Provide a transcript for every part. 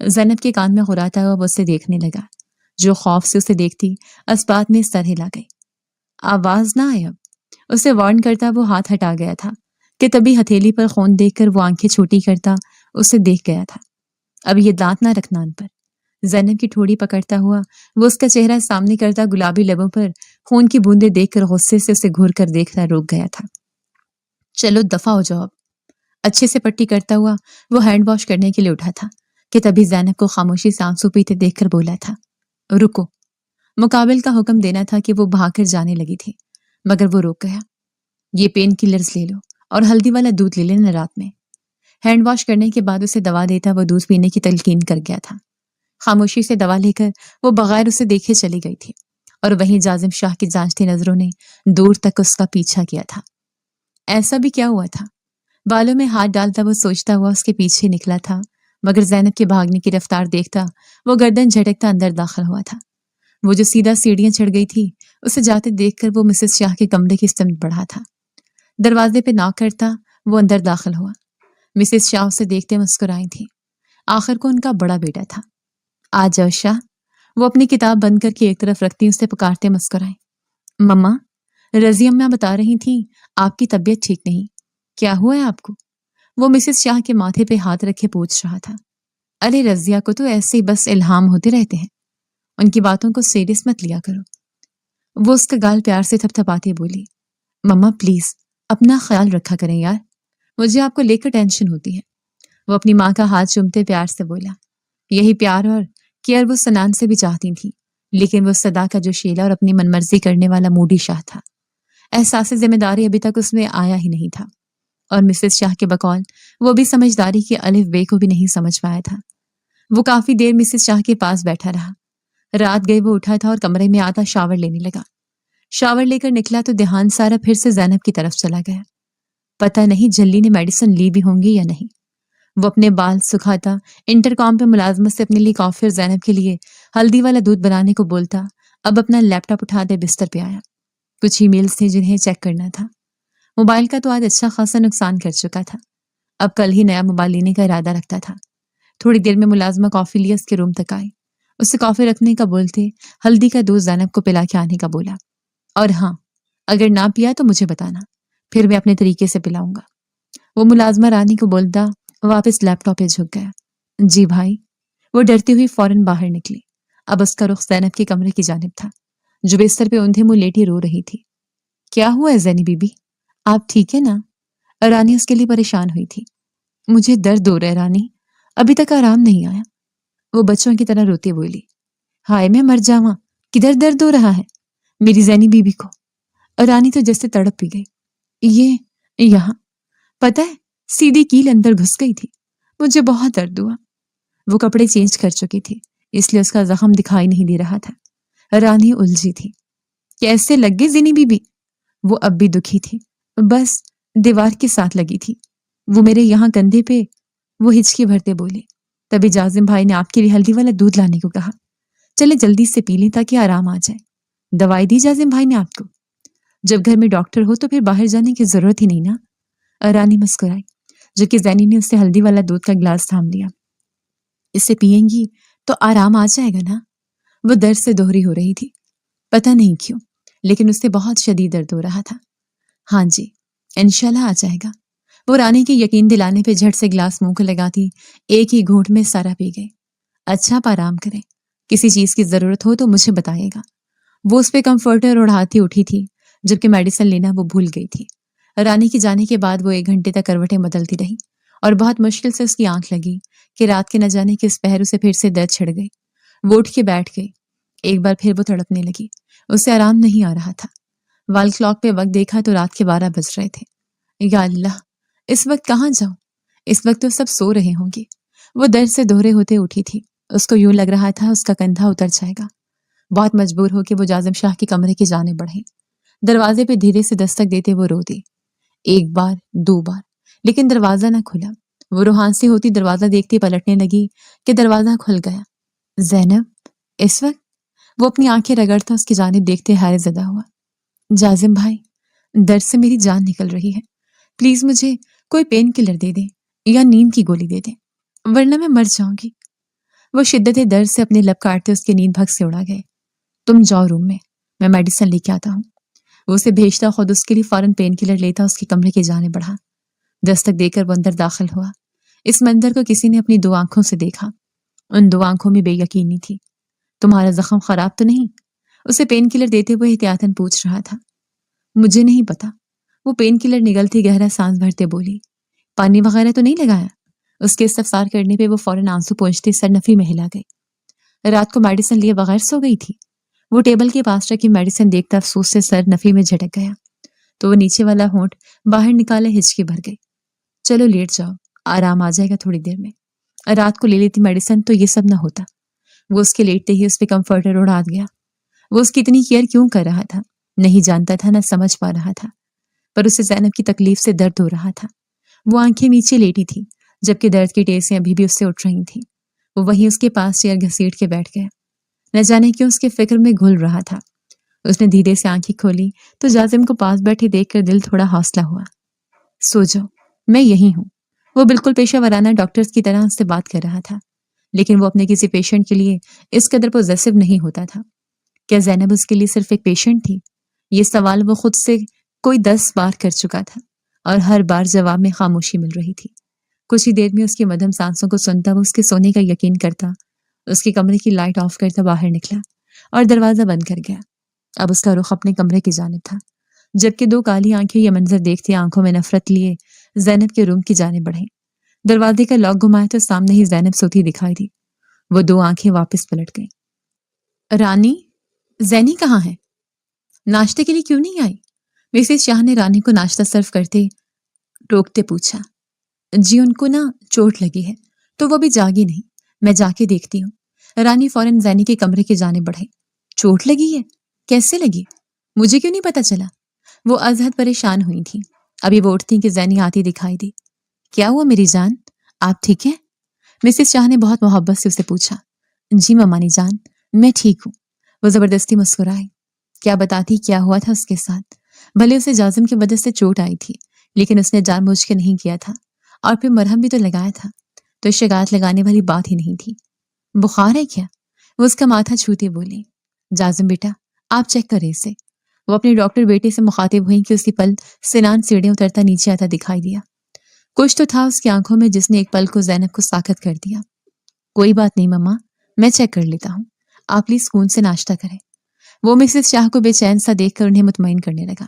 زینب کے کان میں غراتا ہوا وہ اسے دیکھنے لگا. جو خوف سے اسے دیکھتی اسبات میں سر ہلا گئی. آواز نہ آئے. اب اسے وارن کرتا وہ ہاتھ ہٹا گیا تھا کہ تبھی ہتھیلی پر خون دیکھ کر وہ آنکھیں چھوٹی کرتا اسے دیکھ گیا تھا. اب یہ دانت نہ رکھنا ان پر. زینب کی ٹھوڑی پکڑتا ہوا وہ اس کا چہرہ سامنے کرتا گلابی لبوں پر خون کی بوندیں دیکھ کر غصے سے اسے گھور کر دیکھنا روک گیا تھا. چلو دفع ہو جاؤ اب. اچھے سے پٹی کرتا ہوا وہ ہینڈ واش کرنے کے لیے اٹھا تھا کہ تبھی زینب کو خاموشی سے آنسو پیتے دیکھ کر بولا تھا رکو. مقابل کا حکم دینا تھا کہ وہ بھاگ کر جانے لگی تھی مگر وہ روک گیا. یہ پین کلرز لے لو اور ہلدی والا دودھ لے لینا رات میں. ہینڈ واش کرنے کے بعد اسے دوا دیتا وہ دودھ پینے کی تلقین کر گیا تھا. خاموشی سے دوا لے کر وہ بغیر اسے دیکھے چلی گئی تھی اور وہیں جازم شاہ کی جانچتی نظروں نے دور تک اس کا پیچھا کیا تھا. ایسا بھی کیا ہوا تھا؟ بالوں میں ہاتھ ڈالتا وہ سوچتا ہوا اس کے پیچھے نکلا تھا مگر زینب کے بھاگنے کی رفتار دیکھتا وہ گردن جھٹکتا اندر داخل ہوا تھا. وہ جو سیدھا سیڑھیاں چڑھ گئی تھی اسے جاتے دیکھ کر وہ مسز شاہ کے کمرے کی سمت بڑھا تھا. دروازے پہ ناک کرتا وہ اندر داخل ہوا. مسز شاہ اسے دیکھتے مسکرائی تھی. آخر کو ان کا بڑا بیٹا تھا. آ جاؤ شاہ. وہ اپنی کتاب بند کر کے ایک طرف رکھتی اسے پکارتے مسکرائیں. مما، رضی اماں بتا رہی تھیں آپ کی طبیعت ٹھیک نہیں. کیا ہوا ہے آپ کو؟ وہ مسز شاہ کے ماتھے پہ ہاتھ رکھے پوچھ رہا تھا. ارے رضیہ کو تو ایسے ہی بس الہام ہوتے رہتے ہیں، ان کی باتوں کو سیریس مت لیا کرو. وہ اس کا گال پیار سے تھپتھپاتے بولی. مما پلیز اپنا خیال رکھا کریں یار، مجھے آپ کو لے کر ٹینشن ہوتی ہے. وہ اپنی ماں کا ہاتھ چومتے پیار سے بولا. یہی پیار اور کیئر وہ سنان سے بھی چاہتی تھی لیکن وہ صدا کا جو شیلا اور اپنی من مرضی کرنے والا موڈی شاہ تھا. احساس ذمہ داری ابھی تک اس میں آیا ہی نہیں تھا اور مسز شاہ کے بقول وہ بھی سمجھداری کے الف بے کو بھی نہیں سمجھ پایا تھا. وہ کافی دیر مسز شاہ کے پاس بیٹھا رہا. رات گئی وہ اٹھا تھا اور کمرے میں آتا شاور لینے لگا. شاور لے کر نکلا تو دھیان سارا پھر سے زینب کی طرف چلا گیا. پتہ نہیں جلی نے میڈیسن لی بھی ہوں گی یا نہیں. وہ اپنے بال سکھاتا انٹر کام پہ ملازمت سے اپنے لیے کافی اور زینب کے لیے ہلدی والا دودھ بنانے کو بولتا اب اپنا لیپ ٹاپ اٹھا دے بستر پہ آیا. کچھ ای میلز تھے جنہیں چیک کرنا تھا. موبائل کا تو آج اچھا خاصا نقصان کر چکا تھا. اب کل ہی نیا موبائل لینے کا ارادہ رکھتا تھا. تھوڑی دیر میں ملازمہ کافی لیے اس کے روم تک آئی. اسے کافی رکھنے کا بولتے ہلدی کا دودھ زینب کو پلا کے آنے کا بولا. اور ہاں، اگر نہ پیا تو مجھے بتانا، پھر میں اپنے طریقے سے پلاؤں گا. وہ ملازمہ رانی کو بولتا واپس لیپ ٹاپ پہ جھک گیا. جی بھائی. وہ ڈرتی ہوئی فوراً باہر نکلی. اب اس کا رخ زینب کے کمرے کی جانب تھا جو بستر پہ اوندھے منہ لیٹی رو رہی تھی. کیا ہوا ہے زینی بی بی؟ آپ ٹھیک ہے نا؟ رانی اس کے لیے پریشان ہوئی تھی. مجھے درد ہو رہا ہے رانی، ابھی تک آرام نہیں آیا. وہ بچوں کی طرح روتی بولی. ہائے میں مر جاواں، کدھر درد ہو رہا ہے میری زینی بی بی کو؟ رانی تو جیسے تڑپ پی گئی. یہ یہاں، پتہ ہے سیدھی کیل اندر گھس گئی تھی، مجھے بہت درد ہوا. وہ کپڑے چینج کر چکی تھی اس لیے اس کا زخم دکھائی نہیں دے رہا تھا. رانی الجھی تھی. کیسے لگ گئی زینی بی بی؟ وہ اب بھی دکھی تھی. بس دیوار کے ساتھ لگی تھی، وہ میرے یہاں کندھے پہ. وہ ہچکی بھرتے بولی. تبھی جازم بھائی نے آپ کے لیے ہلدی والا دودھ لانے کو کہا. چلے جلدی سے پی لیں تاکہ آرام آ جائے. دوائی دی جازم بھائی نے آپ کو؟ جب گھر میں ڈاکٹر ہو تو پھر باہر جانے کی ضرورت ہی نہیں نا. رانی مسکرائی جو کہ زینی نے اسے ہلدی والا دودھ کا گلاس تھام دیا. اسے پیئیں گی تو آرام آ جائے گا نا؟ وہ درد سے دوہری ہو رہی تھی. پتہ نہیں کیوں لیکن اس سے بہت شدید درد ہو رہا تھا. ہاں جی انشاءاللہ آ جائے گا. وہ رانی کے یقین دلانے پہ جھٹ سے گلاس منہ کو لگاتی ایک ہی گھونٹ میں سارا پی گئی. اچھا آپ آرام کریں، کسی چیز کی ضرورت ہو تو مجھے بتائیے گا. وہ اس پہ کمفرٹر اڑھاتی اٹھی تھی جبکہ میڈیسن لینا وہ بھول گئی تھی. رانی کے جانے کے بعد وہ 1 گھنٹے تک کروٹیں بدلتی رہی اور بہت مشکل سے اس کی آنکھ لگی کہ رات کے نہ جانے کس پہر اسے پھر سے درد چھڑ گئی. وہ اٹھ کے بیٹھ گئی. ایک بار پھر وہ تڑپنے لگی. اسے آرام نہیں آ رہا تھا. وال کلاک پہ وقت دیکھا تو رات کے 12 بج رہے تھے. یا اللہ، اس وقت کہاں جاؤں؟ اس وقت تو سب سو رہے ہوں گے. وہ درد سے دوہرے ہوتے اٹھی تھی. اس کو یوں لگ رہا تھا اس کا کندھا اتر جائے گا. بہت مجبور ہو کے وہ جازم شاہ کے کمرے کی جانب بڑھی. دروازے پہ دھیرے سے دستک دیتے وہ رو دی. 1 بار 2 بار لیکن دروازہ نہ کھلا. وہ روحان سے ہوتی دروازہ دیکھتی پلٹنے لگی کہ دروازہ کھل گیا. زینب اس وقت؟ وہ اپنی آنکھیں رگڑتا اس کی جانب دیکھتے حیرت زدہ ہوا. جازم بھائی، درد سے میری جان نکل رہی ہے، پلیز مجھے کوئی پین کلر دے دیں یا نیند کی گولی دے دیں ورنہ میں مر جاؤں گی. وہ شدت درد سے اپنے لب کاٹتے اس کی نیند بھگ سے اڑا گئے۔ تم جاؤ روم میں میڈیسن لے کے آتا ہوں۔ وہ اسے بھیجتا خود اس کے لیے فوراً پین کلر لیتا اس کے کمرے کی جانب بڑھا۔ دستک دے کر وہ اندر داخل ہوا۔ اس منظر کو کسی نے اپنی 2 آنکھوں سے دیکھا۔ ان 2 آنکھوں میں بے یقینی تھی۔ تمہارا زخم خراب تو نہیں؟ اسے پین کلر دیتے ہوئے احتیاطاً پوچھ رہا تھا۔ مجھے نہیں پتا، وہ پین کلر نگلتی گہرا سانس بھرتے بولی۔ پانی وغیرہ تو نہیں لگایا؟ اس کے استفسار کرنے پہ وہ فوراً آنسو پونچھتے سر نفی میں ہلا گئی۔ رات کو میڈیسن لیے بغیر سو گئی تھی؟ وہ ٹیبل کے پاس رکھی میڈیسن دیکھتا افسوس سے سر نفی میں جھٹک گیا تو وہ نیچے والا ہونٹ باہر نکالے ہچکی بھر گئی۔ چلو لیٹ جاؤ، آرام آ جائے گا تھوڑی دیر میں۔ رات کو لے لیتی میڈیسن تو یہ سب نہ ہوتا۔ وہ اس کے لیٹتے ہی اس پہ کمفرٹر اڑا گیا۔ وہ اس کی اتنی کیئر کیوں کر رہا تھا؟ نہیں جانتا تھا، نہ سمجھ پا رہا تھا، پر اسے زینب کی تکلیف سے درد ہو رہا تھا۔ وہ آنکھیں نیچے لیٹی تھی جبکہ درد کی ٹیسیں ابھی بھی اس سے اٹھ رہی تھیں۔ وہ وہیں اس کے پاس چیئر گھسیٹ کے بیٹھ گیا۔ نہ جانے کیوں اس کے فکر میں گھل رہا تھا۔ اس نے دھیرے سے آنکھیں کھولی تو جازم کو پاس بیٹھے دیکھ کر دل تھوڑا حوصلہ ہوا۔ سو جاؤ، میں یہی ہوں۔ وہ بالکل پیشہ ورانہ ڈاکٹرز کی طرح اس سے بات کر رہا تھا، لیکن وہ اپنے کسی پیشنٹ کے لیے اس قدر پوزیسو نہیں ہوتا تھا۔ کیا زینب اس کے لیے صرف ایک پیشنٹ تھی؟ یہ سوال وہ خود سے کوئی 10 بار کر چکا تھا اور ہر بار جواب میں خاموشی مل رہی تھی۔ کچھ ہی دیر میں اس کی مدھم سانسوں کو سنتا وہ اس کے سونے کا یقین کرتا، اس کے کمرے کی لائٹ آف کرتا باہر نکلا اور دروازہ بند کر گیا۔ اب اس کا رخ اپنے کمرے کی جانب تھا، جبکہ 2 کالی آنکھیں یہ منظر دیکھتی آنکھوں میں نفرت لیے زینب کے روم کی جانب بڑھیں۔ دروازے کا لاک گھمایا تو سامنے ہی زینب سوتی دکھائی دی۔ وہ 2 آنکھیں واپس پلٹ گئیں۔ رانی، زینی کہاں ہے؟ ناشتے کے لیے کیوں نہیں آئی؟ مسز شاہ نے رانی کو ناشتہ سرو کرتے ٹوکتے پوچھا۔ جی ان کو نا چوٹ لگی ہے تو وہ بھی جاگی نہیں، میں جا کے دیکھتی ہوں۔ رانی فوراً زینی کے کمرے کی جانب بڑھے۔ چوٹ لگی ہے؟ کیسے لگی؟ مجھے کیوں نہیں پتا چلا؟ وہ ازحد پریشان ہوئی تھی۔ ابھی وہ اٹھتی کہ زینی آتی دکھائی دی۔ کیا ہوا میری جان، آپ ٹھیک ہیں؟ مسز شاہ نے بہت محبت سے اسے پوچھا۔ جی ممانی جان، میں ٹھیک ہوں۔ وہ زبردستی مسکرائی۔ کیا بتاتی کیا ہوا تھا اس کے ساتھ؟ بھلے اسے جازم کی وجہ سے چوٹ آئی تھی، لیکن اس نے جان بوجھ کے نہیں کیا تھا، اور پھر مرہم بھی تو لگایا تھا، تو شکایت لگانے والی بات ہی نہیں تھی۔ بخار ہے کیا؟ وہ اس کا ماتھا چھوتے بولی۔ جازم بیٹا، آپ چیک کریں اسے۔ وہ اپنے ڈاکٹر بیٹے سے مخاطب ہوئی کہ اس کی پل سنان سیڑھیاں اترتا نیچے آتا دکھائی دیا۔ کچھ تو تھا اس کی آنکھوں میں جس نے ایک پل کو زینب کو ساکت کر دیا۔ کوئی بات نہیں مما، میں چیک کر لیتا ہوں، آپ پلیز سکون سے ناشتہ کریں۔ وہ مسز شاہ کو بے چین سا دیکھ کر انہیں مطمئن کرنے لگا۔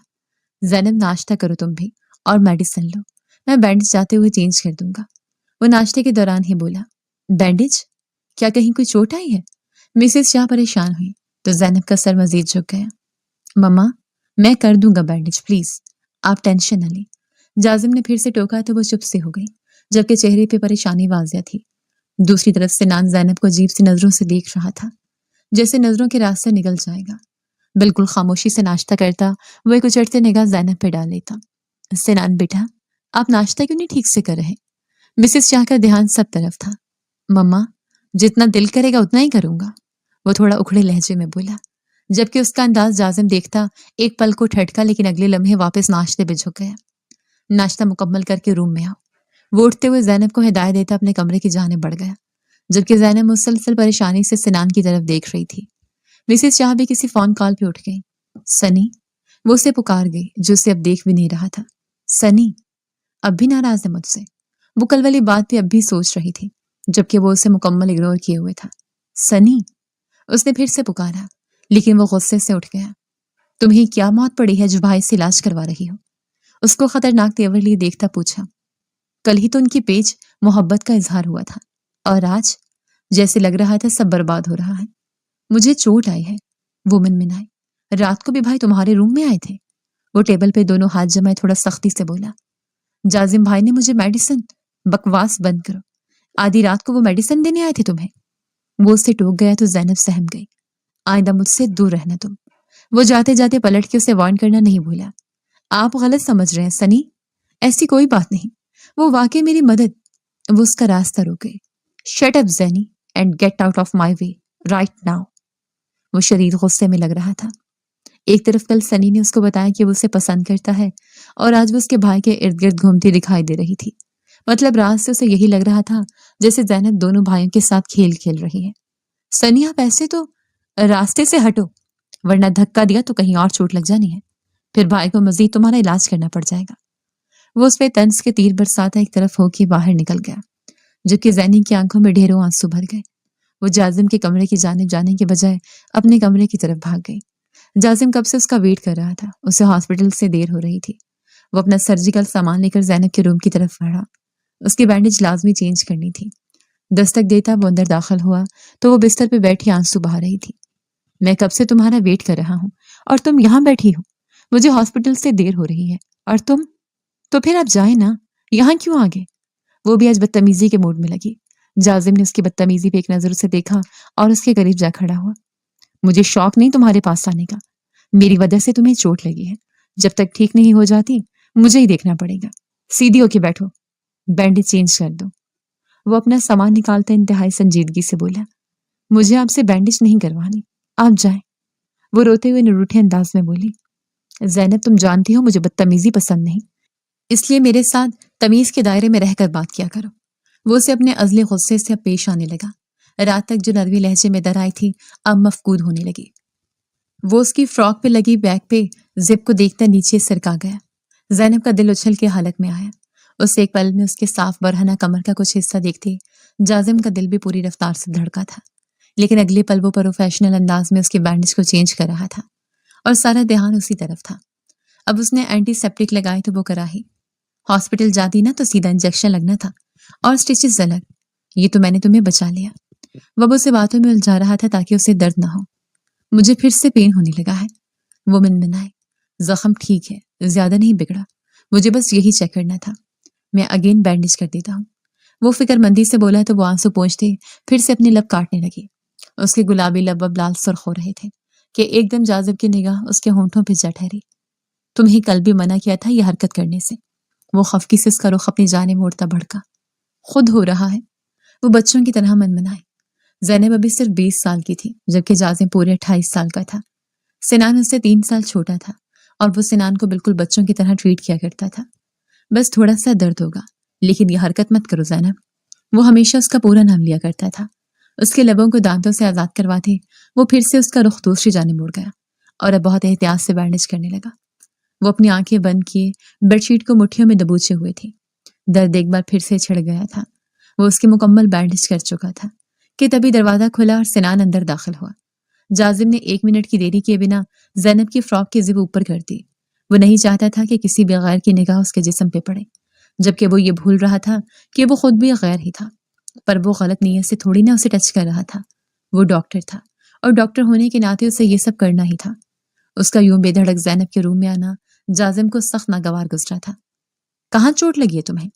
زینب ناشتہ کرو تم بھی، اور میڈیسن لو، میں بینڈیج جاتے ہوئے چینج کر دوں گا۔ وہ ناشتے کے دوران ہی بولا۔ بینڈیج؟ کیا کہیں کوئی چوٹ آئی ہے؟ مسز شاہ پریشان ہوئی تو زینب کا سر مزید جھک گیا۔ مما، میں کر دوں گا بینڈیج، پلیز آپ ٹینشن نہ لیں۔ جازم نے پھر سے ٹوکا تو وہ چپ سے ہو گئی، جبکہ چہرے پہ پریشانی واضح تھی۔ دوسری طرف سے نان زینب کو عجیب سی نظروں سے دیکھ رہا تھا، جیسے نظروں کے راستے نکل جائے گا۔ بالکل خاموشی سے ناشتہ کرتا وہ ایک اچڑتے نگاہ زینب پہ ڈال لیتا۔ سنان بیٹا، آپ ناشتہ کیوں نہیں ٹھیک سے کر رہے؟ مسز شاہ کا دھیان سب طرف تھا۔ مما، جتنا دل کرے گا اتنا ہی کروں گا، وہ تھوڑا اکھڑے لہجے میں بولا، جبکہ اس کا انداز جازم دیکھتا ایک پل کو ٹھٹکا، لیکن اگلے لمحے واپس ناشتے پہ جھک گیا۔ ناشتہ مکمل کر کے روم میں آؤ۔ وہ اٹھتے ہوئے زینب کو ہدایت دیتا اپنے کمرے کی جانب بڑھ گیا، جبکہ زینب مسلسل پریشانی سے سنان کی طرف دیکھ رہی تھی۔ مسز شاہ بھی کسی فون کال پہ اٹھ گئی۔ سنی، وہ اسے پکار گئی جو اسے اب دیکھ بھی نہیں رہا تھا۔ سنی، اب بھی ناراض ہے مجھ سے؟ وہ کل والی بات پہ اب بھی سوچ رہی تھی، جبکہ وہ اسے مکمل اگنور کیے ہوئے تھا۔ سنی، اس نے پھر سے پکارا، لیکن وہ غصے سے اٹھ گیا۔ تمہیں کیا موت پڑی ہے جو بھائی سے علاج کروا رہی ہو؟ اس کو خطرناک تیور لیے دیکھتا پوچھا۔ کل ہی تو ان کی پیج محبت کا اظہار ہوا تھا، اور آج جیسے لگ رہا تھا سب برباد ہو رہا ہے۔ مجھے چوٹ آئی ہے، وہ منمنائے۔ رات کو بھی بھائی تمہارے روم میں آئے تھے؟ وہ ٹیبل پہ دونوں ہاتھ جمائے تھوڑا سختی سے بولا۔ جازم بھائی نے مجھے میڈیسن، بکواس بند کرو، آدھی رات کو وہ میڈیسن دینے آئے تھے تمہیں؟ وہ اس سے ٹوک گیا تو زینب سہم گئی۔ آئندہ مجھ سے دور رہنا تم۔ وہ جاتے جاتے پلٹ کے اسے وارن کرنا نہیں بھولا۔ آپ غلط سمجھ رہے ہیں سنی، ایسی کوئی بات نہیں، وہ واقعی میری مدد۔ وہ اس کا راستہ روک گئی۔ Shut up Zaini and get out of my way right now. وہ شدید غصے میں لگ رہا تھا۔ ایک طرف کل سنی نے اس کو بتایا کہ وہ اسے پسند کرتا ہے، اور آج وہ اس کے بھائی کے ارد گرد گھومتی دکھائی دے رہی تھی۔ مطلب راز سے اسے یہی لگ رہا تھا جیسے زینب دونوں بھائیوں کے ساتھ کھیل کھیل رہی ہے۔ سنی آپ ایسے تو راستے سے ہٹو، ورنہ دھکا دیا تو کہیں اور چوٹ لگ جانی ہے، پھر بھائی کو مزید تمہارا علاج کرنا پڑ جائے گا۔ وہ اس پہ طنز کے تیر برساتا ایک طرف ہو کے باہر نکل گیا، جبکہ زینی کی آنکھوں میں ڈھیروں آنسو بھر گئے۔ وہ جازم کے کمرے کی جانب جانے کے بجائے اپنے کمرے کی طرف بھاگ گئی۔ جازم کب سے اس کا ویٹ کر رہا تھا، اسے ہاسپٹل سے دیر ہو رہی تھی۔ وہ اپنا سرجیکل سامان لے کر زینب کے روم کی طرف بڑھا، اس کی بینڈیج لازمی چینج کرنی تھی۔ دستک دیتا وہ اندر داخل ہوا تو وہ بستر پہ بیٹھی آنسو بہا رہی تھی۔ میں کب سے تمہارا ویٹ کر رہا ہوں اور تم یہاں بیٹھی ہو، مجھے ہاسپٹل سے دیر ہو رہی ہے، اور تم تو پھر آپ جائیں نا، یہاں کیوں آگے؟ وہ بھی آج بدتمیزی کے موڈ میں لگی۔ جازم نے اس کی بدتمیزی پہ ایک نظر سے دیکھا اور اس کے قریب جا کھڑا ہوا۔ مجھے شوق نہیں تمہارے پاس آنے کا، میری وجہ سے تمہیں چوٹ لگی ہے، جب تک ٹھیک نہیں ہو جاتی مجھے ہی دیکھنا پڑے گا۔ سیدھی ہو کے بیٹھو، بینڈیج چینج کر دو۔ وہ اپنا سامان نکالتا انتہائی سنجیدگی سے بولا، مجھے آپ سے بینڈیج نہیں کروانی، آپ جائیں۔ وہ روتے ہوئے نروٹھے انداز میں بولی، زینب تم جانتی ہو مجھے بدتمیزی پسند نہیں، اس لیے میرے ساتھ تمیز کے دائرے میں رہ کر بات کیا کرو۔ وہ اسے اپنے عزلے غصے سے اب پیش آنے لگا۔ رات تک جو نرمی لہجے میں در آئی تھی اب مفقود ہونے لگی۔ وہ اس کی فراک پہ لگی بیگ پہ زپ کو دیکھتا نیچے سرکا گیا۔ زینب کا دل اچھل کے حالت میں آیا۔ اس ایک پل میں اس کے صاف برہنہ کمر کا کچھ حصہ دیکھتے جازم کا دل بھی پوری رفتار سے دھڑکا تھا، لیکن اگلے پل وہ پروفیشنل انداز میں اس کے بینڈیج کو چینج کر رہا تھا اور سارا دھیان اسی طرف تھا۔ اب اس نے اینٹی سیپٹک لگائے تو وہ کرا ہی، ہاسپٹل جاتی نا تو سیدھا انجیکشن لگنا تھا اور سٹیچز الگ، یہ تو میں نے تمہیں بچا لیا۔ وہ اسے باتوں میں الجھا رہا تھا تاکہ اسے درد نہ ہو۔ مجھے پھر سے پین ہونے لگا ہے، وہ منمنائے۔ زخم ٹھیک ہے، زیادہ نہیں بگڑا، مجھے بس یہی چیک کرنا تھا، میں اگین بینڈیج کر دیتا ہوں۔ وہ فکر مندی سے بولا تو وہ آنسو پوچھتے پھر سے اپنے لب کاٹنے لگی۔ اس کے گلابی لب اب لال سرخ ہو رہے تھے کہ ایک دم جازب کی نگاہ اس کے ہونٹوں پہ جا ٹھہری۔ تمہیں کل بھی منع کیا تھا یہ حرکت کرنے سے۔ وہ خفکی سے اس کا رخ اپنی جانب موڑتا بھڑکا۔ خود ہو رہا ہے، وہ بچوں کی طرح منمنائے۔ زینب ابھی صرف 20 سال کی تھی جبکہ جازم پورے 28 سال کا تھا۔ سنان اس سے 3 سال چھوٹا تھا اور وہ سنان کو بالکل بچوں کی طرح ٹریٹ کیا کرتا تھا۔ بس تھوڑا سا درد ہوگا، لیکن یہ حرکت مت کرو زینب۔ وہ ہمیشہ اس کا پورا نام لیا کرتا تھا۔ اس کے لبوں کو دانتوں سے آزاد کرواتے وہ پھر سے اس کا رخ دوسری جانب مڑ گیا اور اب بہت احتیاط سے بینڈیج کرنے لگا۔ وہ اپنی آنکھیں بند کیے بیڈ شیٹ کو مٹھیوں میں دبوچے ہوئے تھی۔ درد ایک بار پھر سے چھڑ گیا تھا۔ وہ اس کی مکمل بینڈیج کر چکا تھا کہ تبھی دروازہ کھلا اور سنان اندر داخل ہوا۔ جازم نے 1 منٹ کی دیری کیے بنا زینب کی فراک کی زپ اوپر کر دی۔ وہ نہیں چاہتا تھا کہ کسی بھی غیر کی نگاہ اس کے جسم پہ پڑے، جبکہ وہ یہ بھول رہا تھا کہ وہ خود بھی غیر ہی تھا۔ پر وہ غلط نیت سے تھوڑی نہ اسے ٹچ کر رہا تھا۔ وہ ڈاکٹر تھا اور ڈاکٹر ہونے کے ناطے اسے یہ سب کرنا ہی تھا۔ اس کا یوں بے دھڑک زینب کے روم میں آنا جازم کو سخت ناگوار گزرا تھا۔ کہاں چوٹ لگی ہے تمہیں؟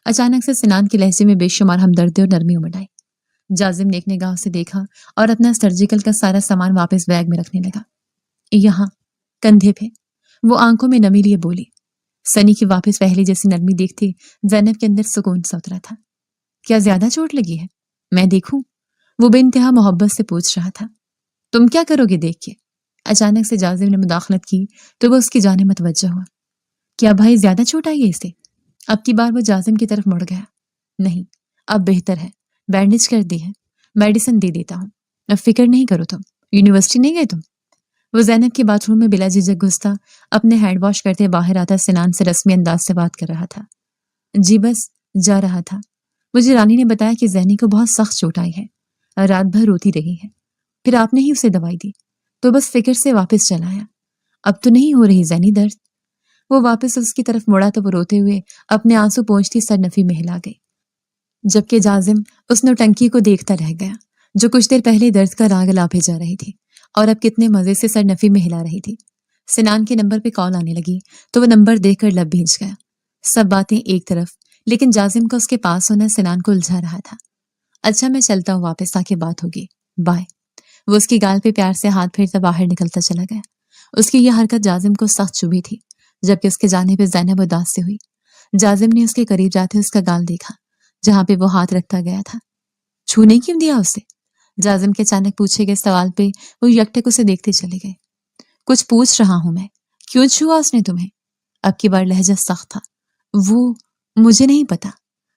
اچانک سے سنان کے لہجے میں بے شمار ہمدردی اور نرمی امڑ آئی۔ جازم نے ایک نگاہ اسے دیکھا اور اپنا سرجیکل کا سارا سامان واپس بیگ میں رکھنے لگا۔ یہاں کندھے پہ وہ آنکھوں میں نمی لیے بولی۔ سنی کی واپس پہلے جیسی نرمی دیکھتے زینب کے اندر سکون سا اترا تھا۔ کیا زیادہ چوٹ لگی ہے؟ میں دیکھوں؟ وہ بے انتہا محبت سے پوچھ رہا تھا۔ تم کیا کرو گے دیکھ کے؟ اچانک سے جازم نے مداخلت کی تو وہ اس کی جانب متوجہ ہوا۔ کیا بھائی زیادہ چوٹ آئی ہے اسے؟ اب کی بار وہ جازم کی طرف مڑ گیا۔ نہیں، اب بہتر ہے، بینڈیج کر دی ہے، میڈیسن دے دیتا ہوں، اب فکر نہیں کرو تم۔ یونیورسٹی نہیں گئے تم؟ وہ زینب کے باتھ روم میں بلا جھجک گھستا اپنے ہینڈ واش کرتے باہر آتا سنان سے رسمی انداز سے بات کر رہا تھا۔ جی بس جا رہا تھا، مجھے رانی نے بتایا کہ زینی کو بہت سخت چوٹ آئی ہے، رات بھر روتی رہی ہے، پھر آپ نے ہی اسے دوائی دی تو بس فکر سے واپس چلا آیا۔ اب تو نہیں ہو رہی زینی درد؟ وہ واپس اس کی طرف مڑا تو وہ روتے ہوئے اپنے آنسو پونچھتی سر نفی میں ہلا گئی، جبکہ جازم اس نوٹنکی کو دیکھتا رہ گیا جو کچھ دیر پہلے درد کا راگ لا بھیجا رہی تھی اور اب کتنے مزے سے سر نفی میں ہلا رہی تھی۔ سنان کے نمبر پہ کال آنے لگی تو وہ نمبر دیکھ کر لب بھیج گیا۔ سب باتیں ایک طرف، لیکن جازم کا اس کے پاس ہونا سنان کو الجھا رہا تھا۔ اچھا میں چلتا ہوں واپس، تاکہ بات ہوگی، بائے۔ وہ اس کی گال پہ پیار سے ہاتھ پھیرتا باہر نکلتا چلا گیا۔ اس کی یہ حرکت جازم کو سخت چبھی تھی، جبکہ اس کے جانے پہ زینب اداس سے ہوئی۔ جازم نے اس کے قریب جاتے اس کا گال دیکھا جہاں پہ وہ ہاتھ رکھتا گیا تھا۔ چھونے کیوں دیا اسے؟ جازم کے اچانک پوچھے گئے سوال پہ وہ یکٹک اسے دیکھتے چلے گئے۔ کچھ پوچھ رہا ہوں میں، کیوں چھوا اس نے تمہیں؟ اب کی بار لہجہ سخت تھا۔ وہ مجھے نہیں پتا،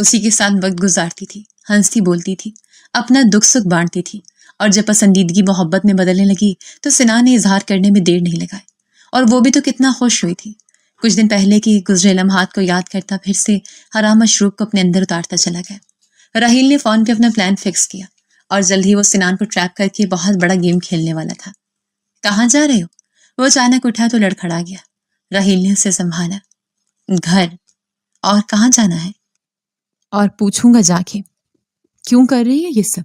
اسی کے ساتھ وقت گزارتی تھی، ہنستی بولتی تھی، اپنا دکھ سکھ بانٹتی تھی، اور جب پسندیدگی محبت میں بدلنے لگی تو سنا نے اظہار کرنے میں دیر نہیں لگائی، اور وہ بھی تو کتنا خوش ہوئی تھی۔ کچھ دن پہلے کی گزرے لمحات کو یاد کرتا پھر سے حرام مشروب کو اپنے اندر اتارتا چلا گیا۔ راحیل نے فون پہ اپنا پلان فکس کیا اور جلد ہی وہ سنان کو ٹریپ کر کے بہت بڑا گیم کھیلنے والا تھا۔ کہاں جا رہے ہو؟ وہ اچانک اٹھا تو لڑکھڑا گیا۔ راحیل نے اسے سنبھالا۔ گھر۔ اور کہاں جانا ہے؟ اور پوچھوں گا جا کے، کیوں کر رہی ہے یہ سب؟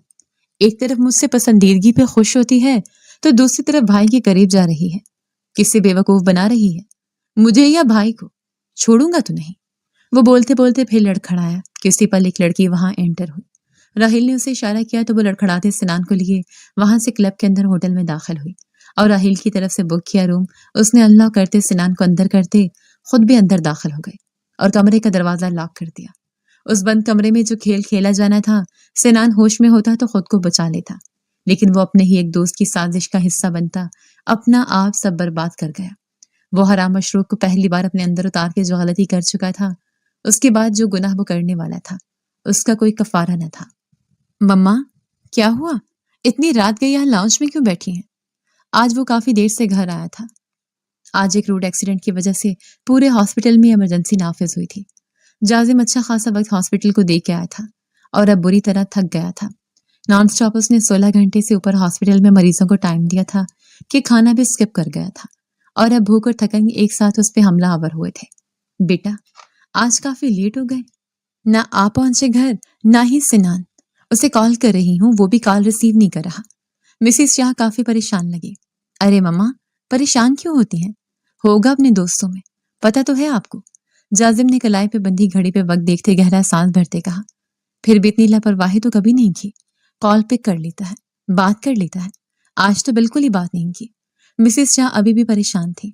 ایک طرف مجھ سے پسندیدگی پہ خوش ہوتی ہے تو دوسری طرف بھائی کے قریب جا رہی ہے، کسے بیوقوف بنا رہی ہے، مجھے یا بھائی کو؟ چھوڑوں گا تو نہیں۔ وہ بولتے بولتے پھر لڑکھڑایا کہ اسی پل ایک لڑکی وہاں انٹر ہوئی۔ راحیل نے اسے اشارہ کیا تو وہ لڑکھڑاتے سنان کو لیے وہاں سے کلب کے اندر ہوٹل میں داخل ہوئی، اور راحیل کی طرف سے بک کیا روم اس نے اللہ کرتے سنان کو اندر کرتے خود بھی اندر داخل ہو گئی اور کمرے کا دروازہ لاک کر دیا۔ اس بند کمرے میں جو کھیل کھیلا جانا تھا، سنان ہوش میں ہوتا تو خود کو بچا لیتا، لیکن وہ اپنے ہی ایک دوست کی سازش کا حصہ بنتا اپنا آپ سب برباد کر گیا۔ وہ حرام مشروب کو پہلی بار اپنے اندر اتار کے جو غلطی کر چکا تھا، اس کے بعد جو گناہ وہ کرنے والا تھا، اس کا کوئی کفارہ نہ تھا۔ مما، کیا ہوا؟ اتنی رات گئی یہاں لاؤنج میں کیوں بیٹھی ہیں؟ آج وہ کافی دیر سے گھر آیا تھا۔ آج ایک روڈ ایکسیڈنٹ کی وجہ سے پورے ہاسپٹل میں ایمرجنسی نافذ ہوئی تھی۔ جازم اچھا خاصا وقت ہاسپٹل کو دے کے آیا تھا اور اب بری طرح تھک گیا تھا۔ نان سٹاپ اس نے 16 گھنٹے سے اوپر ہاسپٹل میں مریضوں کو ٹائم دیا تھا کہ کھانا بھی سکپ کر گیا تھا، اور اب بھوک اور تھکن ایک ساتھ اس پہ حملہ آور ہوئے تھے۔ بیٹا، آج کافی لیٹ ہو گئے۔ نہ آپ پہنچے گھر، نہ ہی سنان۔ اسے کال کر رہی ہوں، وہ بھی کال ریسیو نہیں کر رہا۔ مسز شاہ کافی پریشان لگی۔ ارے مما، پریشان کیوں ہوتی ہیں؟ ہوگا اپنے دوستوں میں، پتہ تو ہے آپ کو۔ جازم نے کلائی پہ بندھی گھڑی پہ وقت دیکھتے گہرا سانس بھرتے کہا۔ پھر بھی اتنی لاپرواہی تو کبھی نہیں کی۔ کال پک کر لیتا ہے، بات کر لیتا ہے، آج تو بالکل ہی بات نہیں کی۔ مسز شاہ ابھی بھی پریشان تھی۔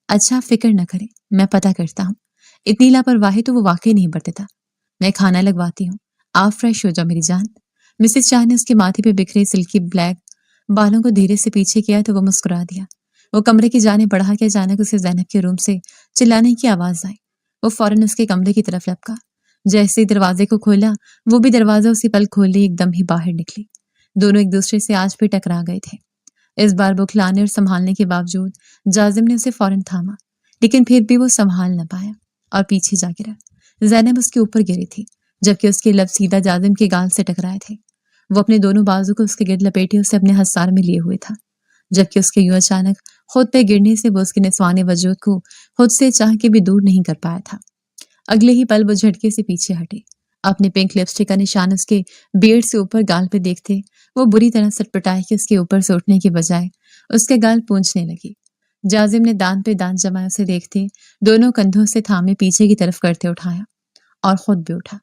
اچھا، فکر نہ کریں، میں پتہ کرتا ہوں۔ اتنی لاپرواہی تو وہ واقعی نہیں برتتا۔ میں کھانا لگواتی ہوں، آپ فریش ہو جاؤ میری جان۔ مسز شاہ نے اس کے ماتھے پہ بکھرے سلکی بلیک بالوں کو دھیرے سے پیچھے کیا تو وہ مسکرا دیا۔ وہ کمرے کی جانب بڑھا کے اچانک اسے زینب کے روم سے چلانے کی آواز آئی۔ وہ فوراً اس کے کمرے کی طرف لپکا۔ جیسے ہی دروازے کو کھولا، وہ بھی دروازہ اسی پل کھولے ایک دم ہی باہر نکلی۔ دونوں ایک دوسرے سے آج بھی ٹکرا گئے تھے۔ اس بار بکھلانے اور سنبھالنے کے باوجود جازم نے اسے فوراً تھاما، لیکن پھر بھی وہ سنبھال نہ پایا اور پیچھے جا گرا۔ زینب اس کے اوپر گری تھی، جبکہ اس کے لب سیدھا جازم کے گال سے ٹکرائے تھے۔ وہ اپنے دونوں بازو کو اس کے گرد لپیٹے اسے اپنے حصار میں لیے ہوئے تھا، جبکہ اس کے یوں اچانک خود پہ گرنے سے وہ اس کے نسوان وجود کو خود سے چاہ کے بھی دور نہیں کر پایا تھا۔ اگلے ہی پل وہ جھٹکے سے پیچھے ہٹے۔ اپنے پنک لپسٹک کا نشان اس کے بیڑ سے اوپر گال پہ دیکھتے وہ بری طرح سٹپٹائے کہ اس کے اوپر سے اٹھنے کے بجائے اس کے گال پونچھنے لگی۔ جازم نے دانت پہ دانت جمائے اسے دیکھتے دونوں کندھوں سے تھامے پیچھے کی طرف کرتے اٹھایا اور خود بھی اٹھا۔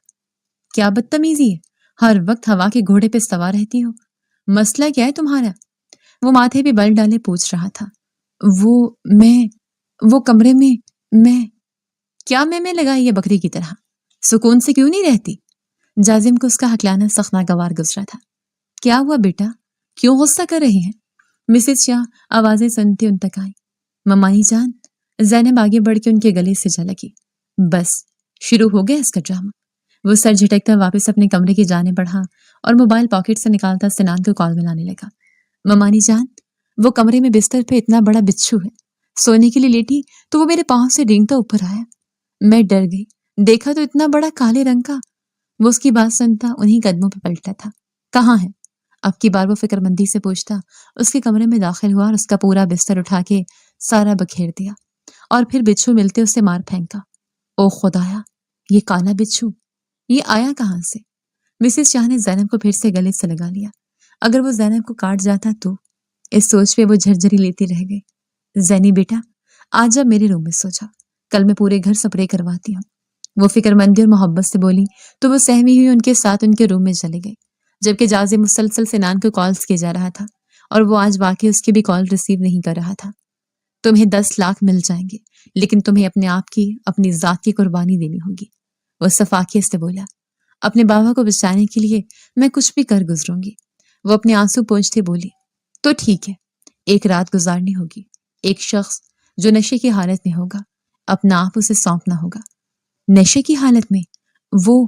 کیا بدتمیزی ہے، ہر وقت ہوا کے گھوڑے پہ سوار رہتی ہو، مسئلہ کیا ہے تمہارا؟ وہ ماتھے پہ بل ڈالے پوچھ رہا تھا۔ وہ کمرے میں کیا میں لگائی ہے بکری کی طرح، سکون سے کیوں نہیں رہتی؟ جازم کو اس کا ہکلانا سخت ناگوار گزرا تھا۔ کیا ہوا بیٹا، کیوں غصہ کر رہے ہیں؟ مسز شاہ آوازیں سنتے ان تک آئی۔ ممانی جان، زینب آگے بڑھ کے ان کے گلے سے جا لگی۔ بس شروع ہو گیا اس کا ڈرامہ۔ وہ سر جھٹکتا واپس اپنے کمرے کی جانب بڑھا اور موبائل پاکٹ سے نکالتا سنان کو کال ملانے لگا۔ ممانی جان، وہ کمرے میں بستر پہ اتنا بڑا بچھو ہے، سونے کے لیے لیٹی تو وہ میرے پاؤں سے رینگتا اوپر آیا۔ میں ڈر گئی، دیکھا تو اتنا بڑا کالے رنگ کا۔ وہ اس کی بات سنتا انہی قدموں پہ پلٹا تھا۔ کہاں ہے؟ اب کی بار وہ فکر مندی سے پوچھتا اس کے کمرے میں داخل ہوا اور اس کا پورا بستر اٹھا کے سارا بکھیر دیا اور پھر بچھو ملتے اسے مار پھینکا۔ او خدایا، یہ کالا بچھو، یہ آیا کہاں سے؟ مسز شاہ نے زینب کو پھر سے گلے سے لگا لیا۔ اگر وہ زینب کو کاٹ جاتا تو؟ اس سوچ پہ وہ جھرجھری لیتی رہ گئی۔ زینی بیٹا، آج اب میرے روم میں سو جا، کل میں پورے گھر سپرے کرواتی ہوں۔ وہ فکر مندی اور محبت سے بولی تو وہ سہمی ہوئی ان کے ساتھ ان کے روم میں چلے گئی، جبکہ جازم مسلسل سنان کو کالز کیے جا رہا تھا اور وہ آج واقعی اس کی بھی کال ریسیو نہیں کر رہا تھا۔ تمہیں 10 لاکھ مل جائیں گے، لیکن تمہیں اپنے آپ کی، اپنی ذات کی قربانی دینی ہوگی، وہ صفاقیت سے بولا۔ اپنے بابا کو بچانے کے لیے میں کچھ بھی کر گزروں گی، وہ اپنے آنسو پونچھتے بولی۔ تو ٹھیک ہے، ایک رات گزارنی ہوگی، ایک شخص جو نشے کی حالت میں ہوگا، اپنا آپ اسے سونپنا ہوگا۔ نشے کی حالت میں؟ وہ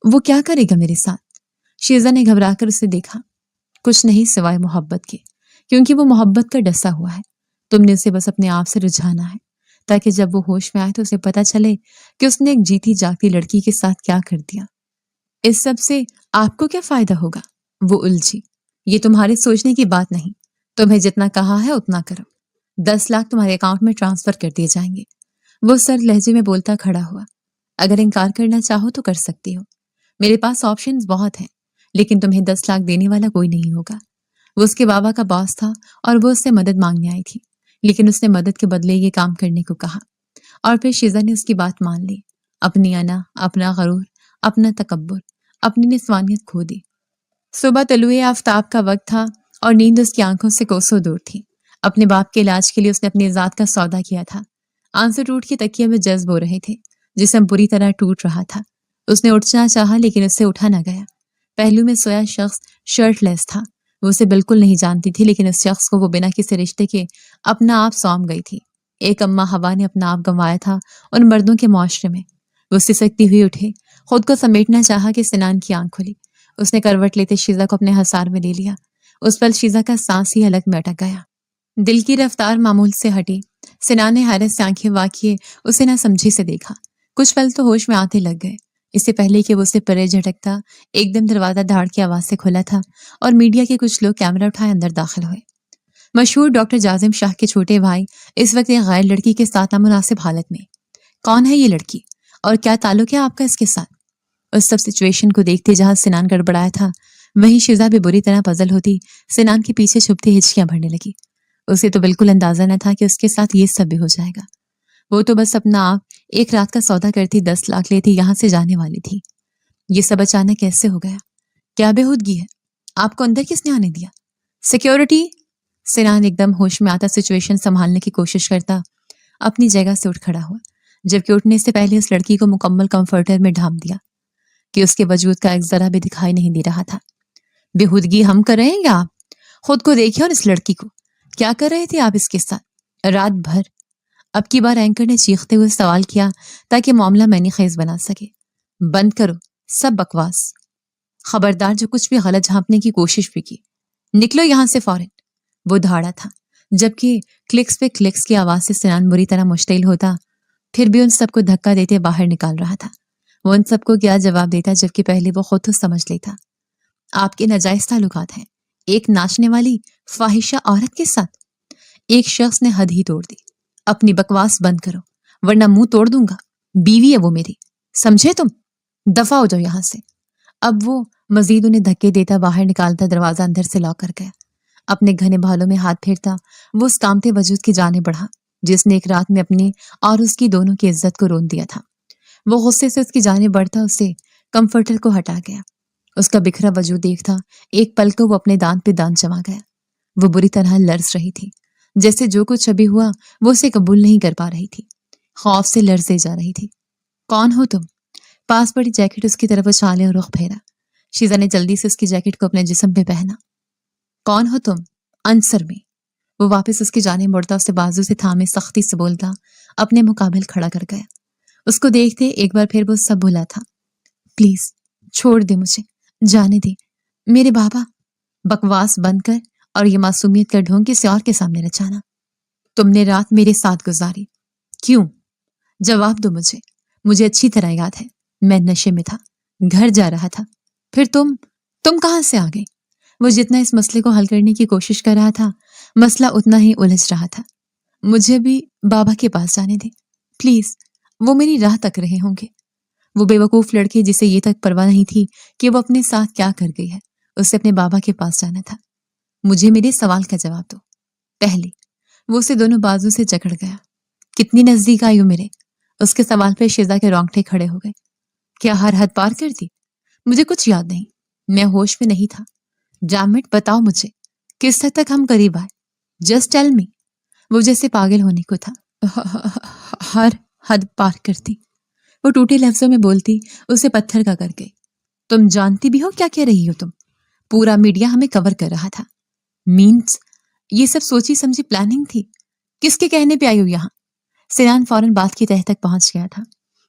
وہ کیا کرے گا میرے ساتھ؟ شیزا نے گھبرا کر اسے دیکھا. کچھ نہیں سوائے محبت کے، کیونکہ وہ محبت کا ڈسا ہوا ہے. تم نے اسے بس اپنے آپ سے رجھانا ہے تاکہ جب وہ ہوش میں آئے تو اسے پتا چلے کہ اس نے ایک جیتی جاگتی لڑکی کے ساتھ کیا کر دیا. اس سب سے آپ کو کیا فائدہ ہوگا؟ وہ الجھی. یہ تمہارے سوچنے کی بات نہیں. تمہیں جتنا کہا ہے اتنا کرو. 10 لاکھ تمہارے اکاؤنٹ میں ٹرانسفر کر دیے جائیں گے. وہ سرد لہجے میں بولتا کھڑا ہوا. اگر انکار کرنا چاہو تو کر سکتی ہو. میرے پاس آپشنز بہت ہیں، لیکن تمہیں 10 لاکھ دینے والا کوئی نہیں ہوگا. وہ اس کے بابا کا باس تھا اور وہ اس سے مدد مانگنے آئی تھی، لیکن اس نے مدد کے بدلے یہ کام کرنے کو کہا. اور پھر شیزا نے اس کی بات مان لی. اپنی انا، اپنا غرور، اپنا تکبر، اپنی نسوانیت کھو دی. صبح طلوع آفتاب کا وقت تھا اور نیند اس کی آنکھوں سے کوسوں دور تھی. اپنے باپ کے علاج کے لیے اس نے اپنی ذات کا سودا کیا تھا. آنسو ٹوٹ کے تکیے میں جذب ہو رہے تھے. جسم بری طرح ٹوٹ رہا تھا. اس نے اٹھنا چاہا لیکن اس سے اٹھا نہ گیا. پہلو میں سویا شخص شرٹ لیس تھا. وہ اسے بالکل نہیں جانتی تھی، لیکن اس شخص کو وہ بنا کسی رشتے کے اپنا آپ سونپ گئی تھی. ایک اماں ہوا نے اپنا آپ گنوایا تھا ان مردوں کے معاشرے میں. وہ سسکتی ہوئی اٹھے، خود کو سمیٹنا چاہا کہ سنان کی آنکھ کھلی. اس نے کروٹ لیتے شیزا کو اپنے حصار میں لے لیا. اس پل شیزا کا سانس ہی حلق میں اٹک گیا. دل کی رفتار معمول سے ہٹی. سنان نے حیرت سے آنکھیں واقعے اسے نہ سمجھی سے دیکھا. کچھ پل تو ہوش میں آتے لگ گئے. اس سے پہلے کہ وہ اسے پرے جھٹکتا، ایک دم دروازہ دھاڑ کی آواز سے کھلا تھا اور میڈیا کے کچھ لوگ کیمرہ اٹھائے اندر داخل ہوئے. مشہور ڈاکٹر جازم شاہ کے چھوٹے بھائی اس وقت ایک غیر لڑکی کے ساتھ نامناسب حالت میں. کون ہے یہ لڑکی اور کیا تعلق ہے آپ کا اس کے ساتھ؟ اس سب سچویشن کو دیکھتے جہاں سنان گڑبڑایا تھا وہیں شیزا بھی بری طرح پزل ہوتی سنان کے پیچھے چھپتی ہچکیاں بھرنے لگی. اسے تو بالکل اندازہ نہ تھا کہ اس کے ساتھ یہ سب بھی ہو جائے گا. وہ تو بس اپنا آپ ایک رات کا سودا کرتی 10 لاکھ لیتی یہاں سے جانے والی تھی. یہ سب اچانک کیسے ہو گیا؟ کیا بےہودگی ہے؟ آپ کو اندر کس نے آنے دیا؟ سیکیورٹی! سنان ایک دم ہوش میں آتا سچویشن سنبھالنے کی کوشش کرتا اپنی جگہ سے اٹھ کھڑا ہوا، جبکہ اٹھنے سے پہلے اس لڑکی کو مکمل کمفرٹر میں ڈھانپ دیا کہ اس کے وجود کا ایک ذرا بھی دکھائی نہیں دے رہا تھا. بےہودگی ہم کر رہے ہیں یا آپ؟ خود کو دیکھیں اور اس لڑکی کو. کیا کر رہے تھے آپ اس کے ساتھ رات بھر؟ اب کی بار اینکر نے چیختے ہوئے سوال کیا تاکہ معاملہ معنی خیز بنا سکے. بند کرو سب بکواس. خبردار جو کچھ بھی غلط جھانپنے کی کوشش بھی کی نکلو یہاں سے فوراً. وہ دھاڑا تھا جبکہ کلکس پہ کلکس کی آواز سے سنان بری طرح مشتعل ہوتا، پھر بھی ان سب کو دھکا دیتے باہر نکال رہا تھا. وہ ان سب کو کیا جواب دیتا جبکہ پہلے وہ خود تو سمجھ لیتا. آپ کے ناجائز تعلقات ہیں ایک ناچنے والی فاحشہ عورت کے ساتھ. ایک شخص نے حد ہی توڑ دی. اپنی بکواس بند کرو ورنہ منہ توڑ دوں گا. بیوی ہے وہ میری، سمجھے تم؟ دفع ہو جاؤ یہاں سے. اب وہ مزید انہیں دھکے دیتا باہر نکالتا دروازہ اندر سے لاک کر گیا. اپنے گھنے بالوں میں ہاتھ پھیرتا وہ اس کامتے وجود کی جانب بڑھا جس نے ایک رات میں اپنی اور اس کی دونوں کی عزت کو رون دیا تھا. وہ غصے سے اس کی جانب بڑھتا اسے کمفرٹر کو ہٹا گیا. اس کا بکھرا وجود دیکھتا ایک پل کو وہ اپنے دانت پہ دانت جما گیا. وہ بری طرح لرز رہی تھی، جیسے جو کچھ ابھی ہوا وہ اسے قبول نہیں کر پا رہی تھی. خوف سے لرزے جا رہی تھی. کون ہو تم؟ پاس پڑی جیکٹ اس کی طرف اچھالے اور رخ پھیرا. شیزا نے جلدی سے اس کی جیکٹ کو اپنے جسم پہ پہنا. کون ہو تم؟ انصر میں. وہ واپس اس کی جانب مڑتا اسے بازو سے تھامے سختی سے بولتا اپنے مقابل کھڑا کر گیا. اس کو دیکھتے ایک بار پھر وہ سب بھولا تھا. پلیز چھوڑ دے مجھے، جانے دے میرے بابا. بکواس بند کر اور یہ معصومیت کا ڈھونگ کسی اور کے سامنے رچانا. تم نے رات میرے ساتھ گزاری. کیوں؟ جواب دو مجھے. مجھے اچھی طرح یاد ہے میں نشے میں تھا، گھر جا رہا تھا. پھر تم کہاں سے آ گئے؟ وہ جتنا اس مسئلے کو حل کرنے کی کوشش کر رہا تھا مسئلہ اتنا ہی الجھ رہا تھا. مجھے بھی بابا کے پاس جانے دے پلیز، وہ میری راہ تک رہے ہوں گے. وہ بے وقوف لڑکے جسے یہ تک پرواہ نہیں تھی کہ وہ اپنے ساتھ کیا کر گئی ہے، اسے اپنے بابا کے پاس جانا تھا. مجھے میرے سوال کا جواب دو. پہلے وہ اسے دونوں بازو سے جکڑ گیا. کتنی نزدیک آئی ہو میرے؟ اس کے سوال پہ شیزا کے رونگٹے کھڑے ہو گئے. کیا ہر حد پار کر دی؟ مجھے کچھ یاد نہیں، میں ہوش میں نہیں تھا. جامٹ بتاؤ مجھے کس حد تک ہم قریب آئے. Just tell me. وہ جیسے پاگل ہونے کو تھا. ہر حد پار کرتی. وہ ٹوٹے لفظوں میں بولتی اسے پتھر کا کر گئی. تم جانتی بھی ہو کیا کہہ رہی ہو تم؟ پورا میڈیا ہمیں کور کر رہا تھا. مینز یہ سب سوچی سمجھی پلاننگ تھی. کس کے کہنے پہ آئی ہو یہاں؟ سنان فوراً بات کی تہہ تک پہنچ گیا تھا.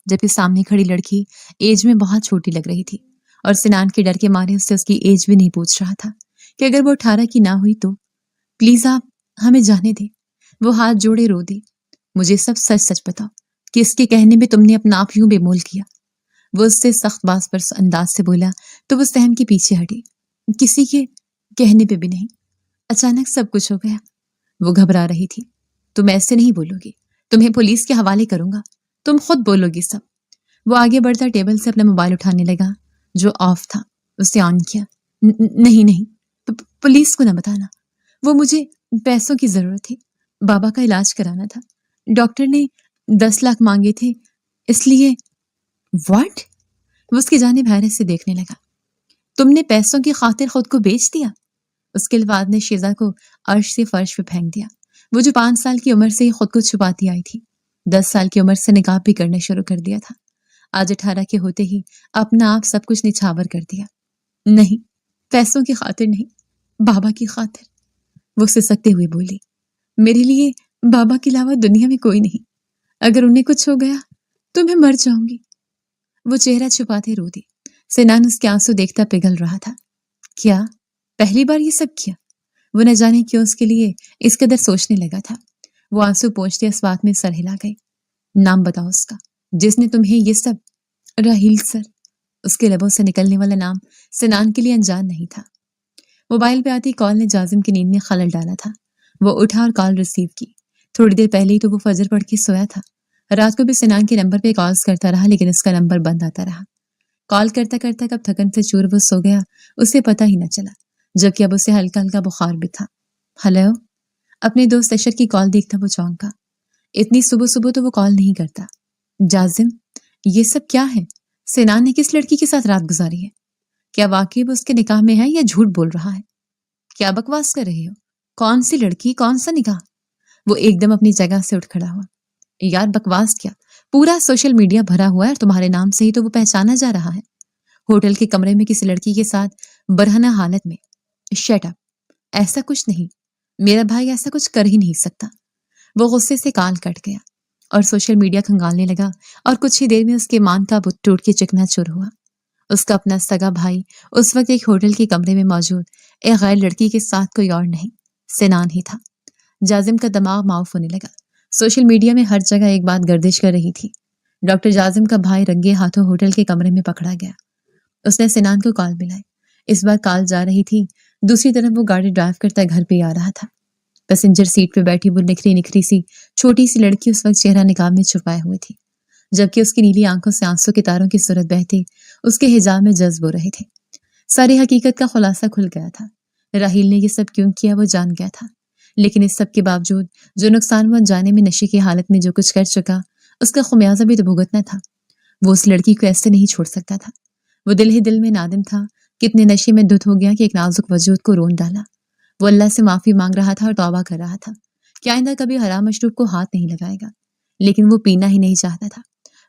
جبکہ سامنے کھڑی لڑکی ایج میں بہت چھوٹی لگ رہی تھی اور سنان کے ڈر کے مارے اس سے اس کی ایج بھی نہیں پوچھ رہا تھا کہ اگر وہ 18 کی نہ ہوئی تو پلیز آپ ہمیں جانے دیں۔ وہ ہاتھ جوڑے رو دی۔ مجھے سب سچ سچ بتاؤ کہ اس کے کہنے میں تم نے اپنا آپ یوں بے مول کیا۔ وہ اس سے سخت باز پر انداز سے بولا تو وہ سہم کے پیچھے ہٹی۔ کسی کے کہنے پہ بھی نہیں، اچانک سب کچھ ہو گیا۔ وہ گھبرا رہی تھی۔ تم ایسے نہیں بولو گی، تمہیں پولیس کے حوالے کروں گا، تم خود بولو گی سب۔ وہ آگے بڑھتا ٹیبل سے اپنا موبائل اٹھانے لگا جو آف تھا، اسے آن کیا۔ نہیں، پولیس کو نہ بتانا، وہ مجھے پیسوں کی ضرورت تھی، بابا کا علاج کرانا تھا، ڈاکٹر نے 10 لاکھ مانگے تھے، اس لیے۔ واٹ؟ وہ اس کی جانب حیرت سے دیکھنے لگا۔ تم نے پیسوں کی خاطر خود کو بیچ دیا؟ اس کے الفاظ نے شیزا کو عرش سے فرش پہ پھینک دیا۔ وہ جو 5 سال کی عمر سے ہی خود کو چھپاتی آئی تھی، 10 سال کی عمر سے نقاب بھی کرنا شروع کر دیا تھا، آج 18 کے ہوتے ہی اپنا آپ سب کچھ نچھاور کر دیا۔ نہیں، پیسوں کی خاطر نہیں، بابا کی خاطر، وہ سسکتے ہوئے بولی۔ میرے لیے بابا کے علاوہ دنیا میں کوئی نہیں، اگر انہیں کچھ ہو گیا تو میں مر جاؤں گی۔ وہ چہرہ چھپاتے رو دی۔ سنان اس کے آنسو دیکھتا پگھل رہا تھا۔ کیا پہلی بار یہ سب کیا؟ وہ نہ جانے کیوں اس کے لیے اس قدر سوچنے لگا تھا۔ وہ آنسو پہنچتے اس بات میں سر ہلا گئی۔ نام بتاؤ اس کا، جس نے تمہیں یہ سب۔ راہیل سر۔ اس کے لبوں سے نکلنے والا نام سنان کے لیے انجان نہیں تھا۔ موبائل پہ آتی کال نے جازم کی نیند میں خلل ڈالا تھا۔ وہ اٹھا اور کال ریسیو کی۔ تھوڑی دیر پہلے ہی تو وہ فجر پڑھ کے سویا تھا۔ رات کو بھی سنان کے نمبر پہ کالز کرتا رہا، لیکن اس کا نمبر بند آتا رہا۔ کال کرتا کرتا کب تھکن سے چور وہ سو گیا اسے پتہ ہی نہ چلا، جبکہ اب اسے ہلکا ہلکا بخار بھی تھا۔ ہلو، اپنے دوست اشر کی کال دیکھتا وہ چونکا۔ اتنی صبح صبح تو وہ کال نہیں کرتا۔ جازم، یہ سب کیا ہے؟ سنان نے کس لڑکی کے ساتھ رات گزاری ہے؟ کیا واقعی وہ اس کے نکاح میں ہے یا جھوٹ بول رہا ہے؟ کیا بکواس کر رہے ہو؟ کون سی لڑکی، کون سا نکاح؟ وہ ایک دم اپنی جگہ سے اٹھ کھڑا ہوا۔ یار بکواس کیا، پورا سوشل میڈیا بھرا ہوا ہے اور تمہارے نام سے ہی تو وہ پہچانا جا رہا ہے۔ ہوٹل کے کمرے میں کسی لڑکی کے ساتھ برہنہ حالت میں۔ شٹ اپ، ایسا کچھ نہیں، میرا بھائی ایسا کچھ کر ہی نہیں سکتا۔ وہ غصے سے کال کٹ گیا اور سوشل میڈیا کھنگالنے لگا، اور کچھ ہی دیر میں اس کے مان کا بت ٹوٹ کے چکنا چور ہوا۔ اس کا اپنا سگا بھائی اس وقت ایک ہوٹل کے کمرے میں موجود ایک غیر لڑکی کے ساتھ کوئی اور نہیں، سنان ہی تھا۔ جازم کا دماغ معاف ہونے لگا۔ سوشل میڈیا میں ہر جگہ ایک بات گردش کر رہی تھی، ڈاکٹر جازم کا بھائی رنگے ہاتھوں ہوٹل کے کمرے میں پکڑا گیا۔ اس نے سنان کو کال ملائی۔ اس بار کال جا رہی تھی، دوسری طرف وہ گاڑی ڈرائیو کرتا گھر پہ آ رہا تھا۔ پیسنجر سیٹ پہ بیٹھی وہ نکھری نکھری سی چھوٹی سی لڑکی اس وقت چہرہ نقاب میں چھپائے ہوئے تھی، جبکہ اس کی نیلی آنکھوں سے آنسو کے تاروں کی صورت بہتے اس کے حجاب میں جذب ہو رہے تھے۔ ساری حقیقت کا خلاصہ کھل گیا تھا۔ راہیل نے یہ سب کیوں کیا وہ جان گیا تھا، لیکن اس سب کے باوجود جو نقصان وہ جانے میں نشے کی حالت میں جو کچھ کر چکا، اس کا خمیازہ بھی تو بھگتنا تھا۔ وہ اس لڑکی کو ایسے نہیں چھوڑ سکتا تھا۔ وہ دل ہی دل میں نادم تھا، کتنے نشے میں دھت ہو گیا کہ ایک نازک وجود کو رون ڈالا۔ وہ اللہ سے معافی مانگ رہا تھا اور توبہ کر رہا تھا کہ آئندہ کبھی حرام مشروب کو ہاتھ نہیں لگائے گا، لیکن وہ پینا ہی نہیں چاہتا تھا۔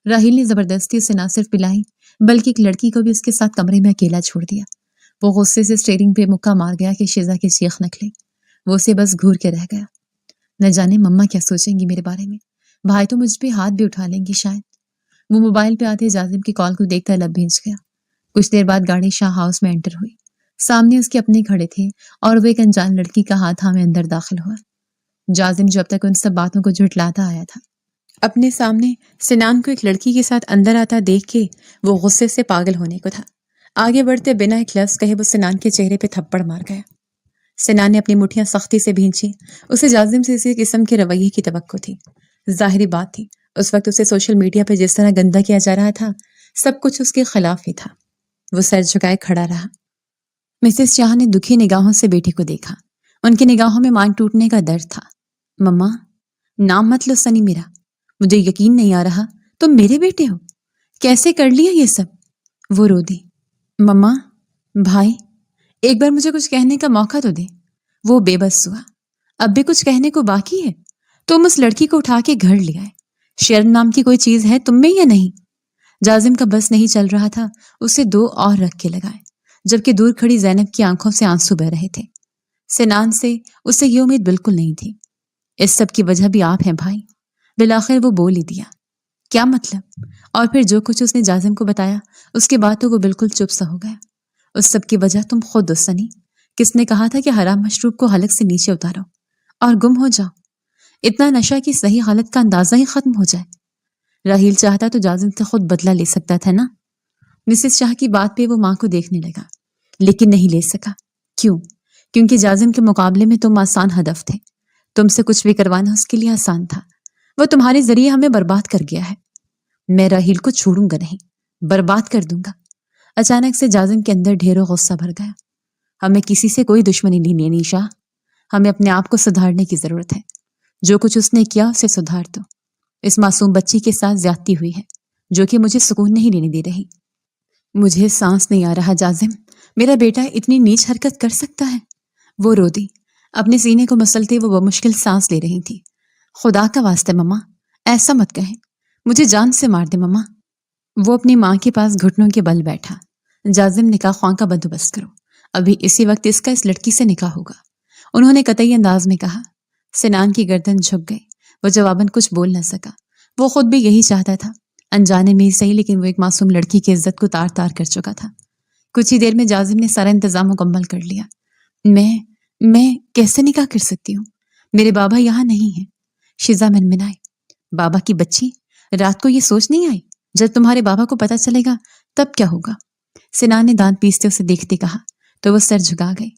راہیل نے زبردستی اسے نہ صرف پلائی بلکہ ایک لڑکی کو بھی اس کے ساتھ کمرے میں اکیلا چھوڑ دیا۔ وہ غصے سے اسٹیئرنگ پہ مکہ مار گیا کہ شیزا کی چیخ نکلے۔ وہ اسے بس گھور کے رہ گیا۔ نہ جانے مما کیا سوچیں گی میرے بارے میں، بھائی تو مجھ پہ ہاتھ بھی اٹھا لیں گی شاید۔ وہ موبائل پہ آتے جازم کی کال کو دیکھتا لب بھیج گیا۔ کچھ دیر بعد گاڑی شاہ ہاؤس میں انٹر ہوئی۔ سامنے اس کے اپنے کھڑے تھے اور وہ ایک انجان لڑکی کا ہاتھ میں اندر داخل ہوا۔ جازم جو اب تک ان سب باتوں کو جھٹلاتا آیا تھا، اپنے سامنے سنان کو ایک لڑکی کے ساتھ اندر آتا دیکھ کے وہ غصے سے پاگل ہونے کو تھا۔ آگے بڑھتے بنا ایک لفظ کہے وہ سنان کے چہرے پہ تھپڑ مار گیا۔ سنان نے اپنی مٹھیاں سختی سے بھینچی۔ اسے جازم سے اسی قسم کے رویے کی توقع تھی۔ ظاہری بات تھی، اس وقت اسے سوشل میڈیا پہ جس طرح گندا کیا جا رہا تھا سب کچھ اس کے خلاف ہی تھا۔ وہ سر جھکائے کھڑا رہا۔ مسز شاہ نے دکھی نگاہوں سے بیٹے کو دیکھا۔ ان کی نگاہوں میں مان ٹوٹنے کا درد تھا۔ مما، نام مت لو سنی میرا، مجھے یقین نہیں آ رہا تم میرے بیٹے ہو، کیسے کر لیا یہ سب؟ وہ رو دی۔ مما، بھائی ایک بار مجھے کچھ کہنے کا موقع تو دے۔ وہ بے بس ہوا۔ اب بھی کچھ کہنے کو باقی ہے؟ تم اس لڑکی کو اٹھا کے گھر لے آئے، شرم نام کی کوئی چیز ہے تم میں یا نہیں؟ جازم کا بس نہیں چل رہا تھا، اسے 2 اور رکھ کے لگائے، جبکہ دور کھڑی زینب کی آنکھوں سے آنسو بہ رہے تھے۔ سنان سے اسے یہ امید بالکل نہیں تھی۔ اس سب کی وجہ بھی آپ ہیں بھائی، بالآخر وہ بول ہی دیا۔ کیا مطلب؟ اور پھر جو کچھ اس نے جازم کو بتایا اس کے بعد تو وہ بالکل چپ سا ہو گیا۔ اس سب کی وجہ تم خود ہو سنی۔ کس نے کہا تھا کہ حرام مشروب کو حلق سے نیچے اتارو اور گم ہو جاؤ؟ اتنا نشہ کی صحیح حالت کا اندازہ ہی ختم ہو جائے۔ راہیل چاہتا تو جازم سے خود بدلہ لے سکتا تھا نا۔ مسز شاہ کی بات پہ وہ ماں کو دیکھنے لگا، لیکن نہیں لے سکا۔ کیوں؟ کیونکہ جازم کے مقابلے میں تم آسان ہدف تھے۔ تم سے کچھ بھی کروانا اس کے لیے آسان تھا۔ وہ تمہارے ذریعے ہمیں برباد کر گیا ہے۔ میں راہیل کو چھوڑوں گا نہیں، برباد کر دوں گا۔ اچانک سے جازم کے اندر ڈھیروں غصہ بھر گیا۔ ہمیں کسی سے کوئی دشمنی نہیں ہے نیشا، ہمیں اپنے آپ کو سدھارنے کی ضرورت ہے۔ جو کچھ اس نے کیا اسے سدھار دو۔ اس معصوم بچی کے ساتھ زیادتی ہوئی ہے جو کہ مجھے سکون نہیں لینے دے رہی۔ مجھے سانس نہیں آ رہا جازم، میرا بیٹا اتنی نیچ حرکت کر سکتا ہے؟ وہ رو دی، اپنے سینے کو مسلتے وہ بمشکل سانس لے رہی تھی۔ خدا کا واسطہ مما، ایسا مت کہیں، مجھے جان سے مار دے مما۔ وہ اپنی ماں کے پاس گھٹنوں کے بل بیٹھا۔ جازم نکاح خواہ کا بندوبست کرو، ابھی اسی وقت اس کا اس لڑکی سے نکاح ہوگا، انہوں نے قطعی انداز میں کہا۔ سنان کی گردن جھک گئی، وہ جواباً کچھ بول نہ سکا۔ وہ خود بھی یہی چاہتا تھا، انجانے میں ہی صحیح، لیکن وہ ایک معصوم لڑکی کی عزت کو تار تار کر چکا تھا۔ کچھ ہی دیر میں جازم نے سارا انتظام مکمل کر لیا۔ میں کیسے نکاح کر سکتی ہوں؟ میرے بابا یہاں نہیں ہیں۔ شیزا منمنائے۔ بابا کی بچی، رات کو یہ سوچ نہیں آئی جب تمہارے بابا کو پتہ چلے گا تب کیا ہوگا؟ سنان نے دانت پیستے اسے دیکھتے کہا تو وہ سر جھکا گئی۔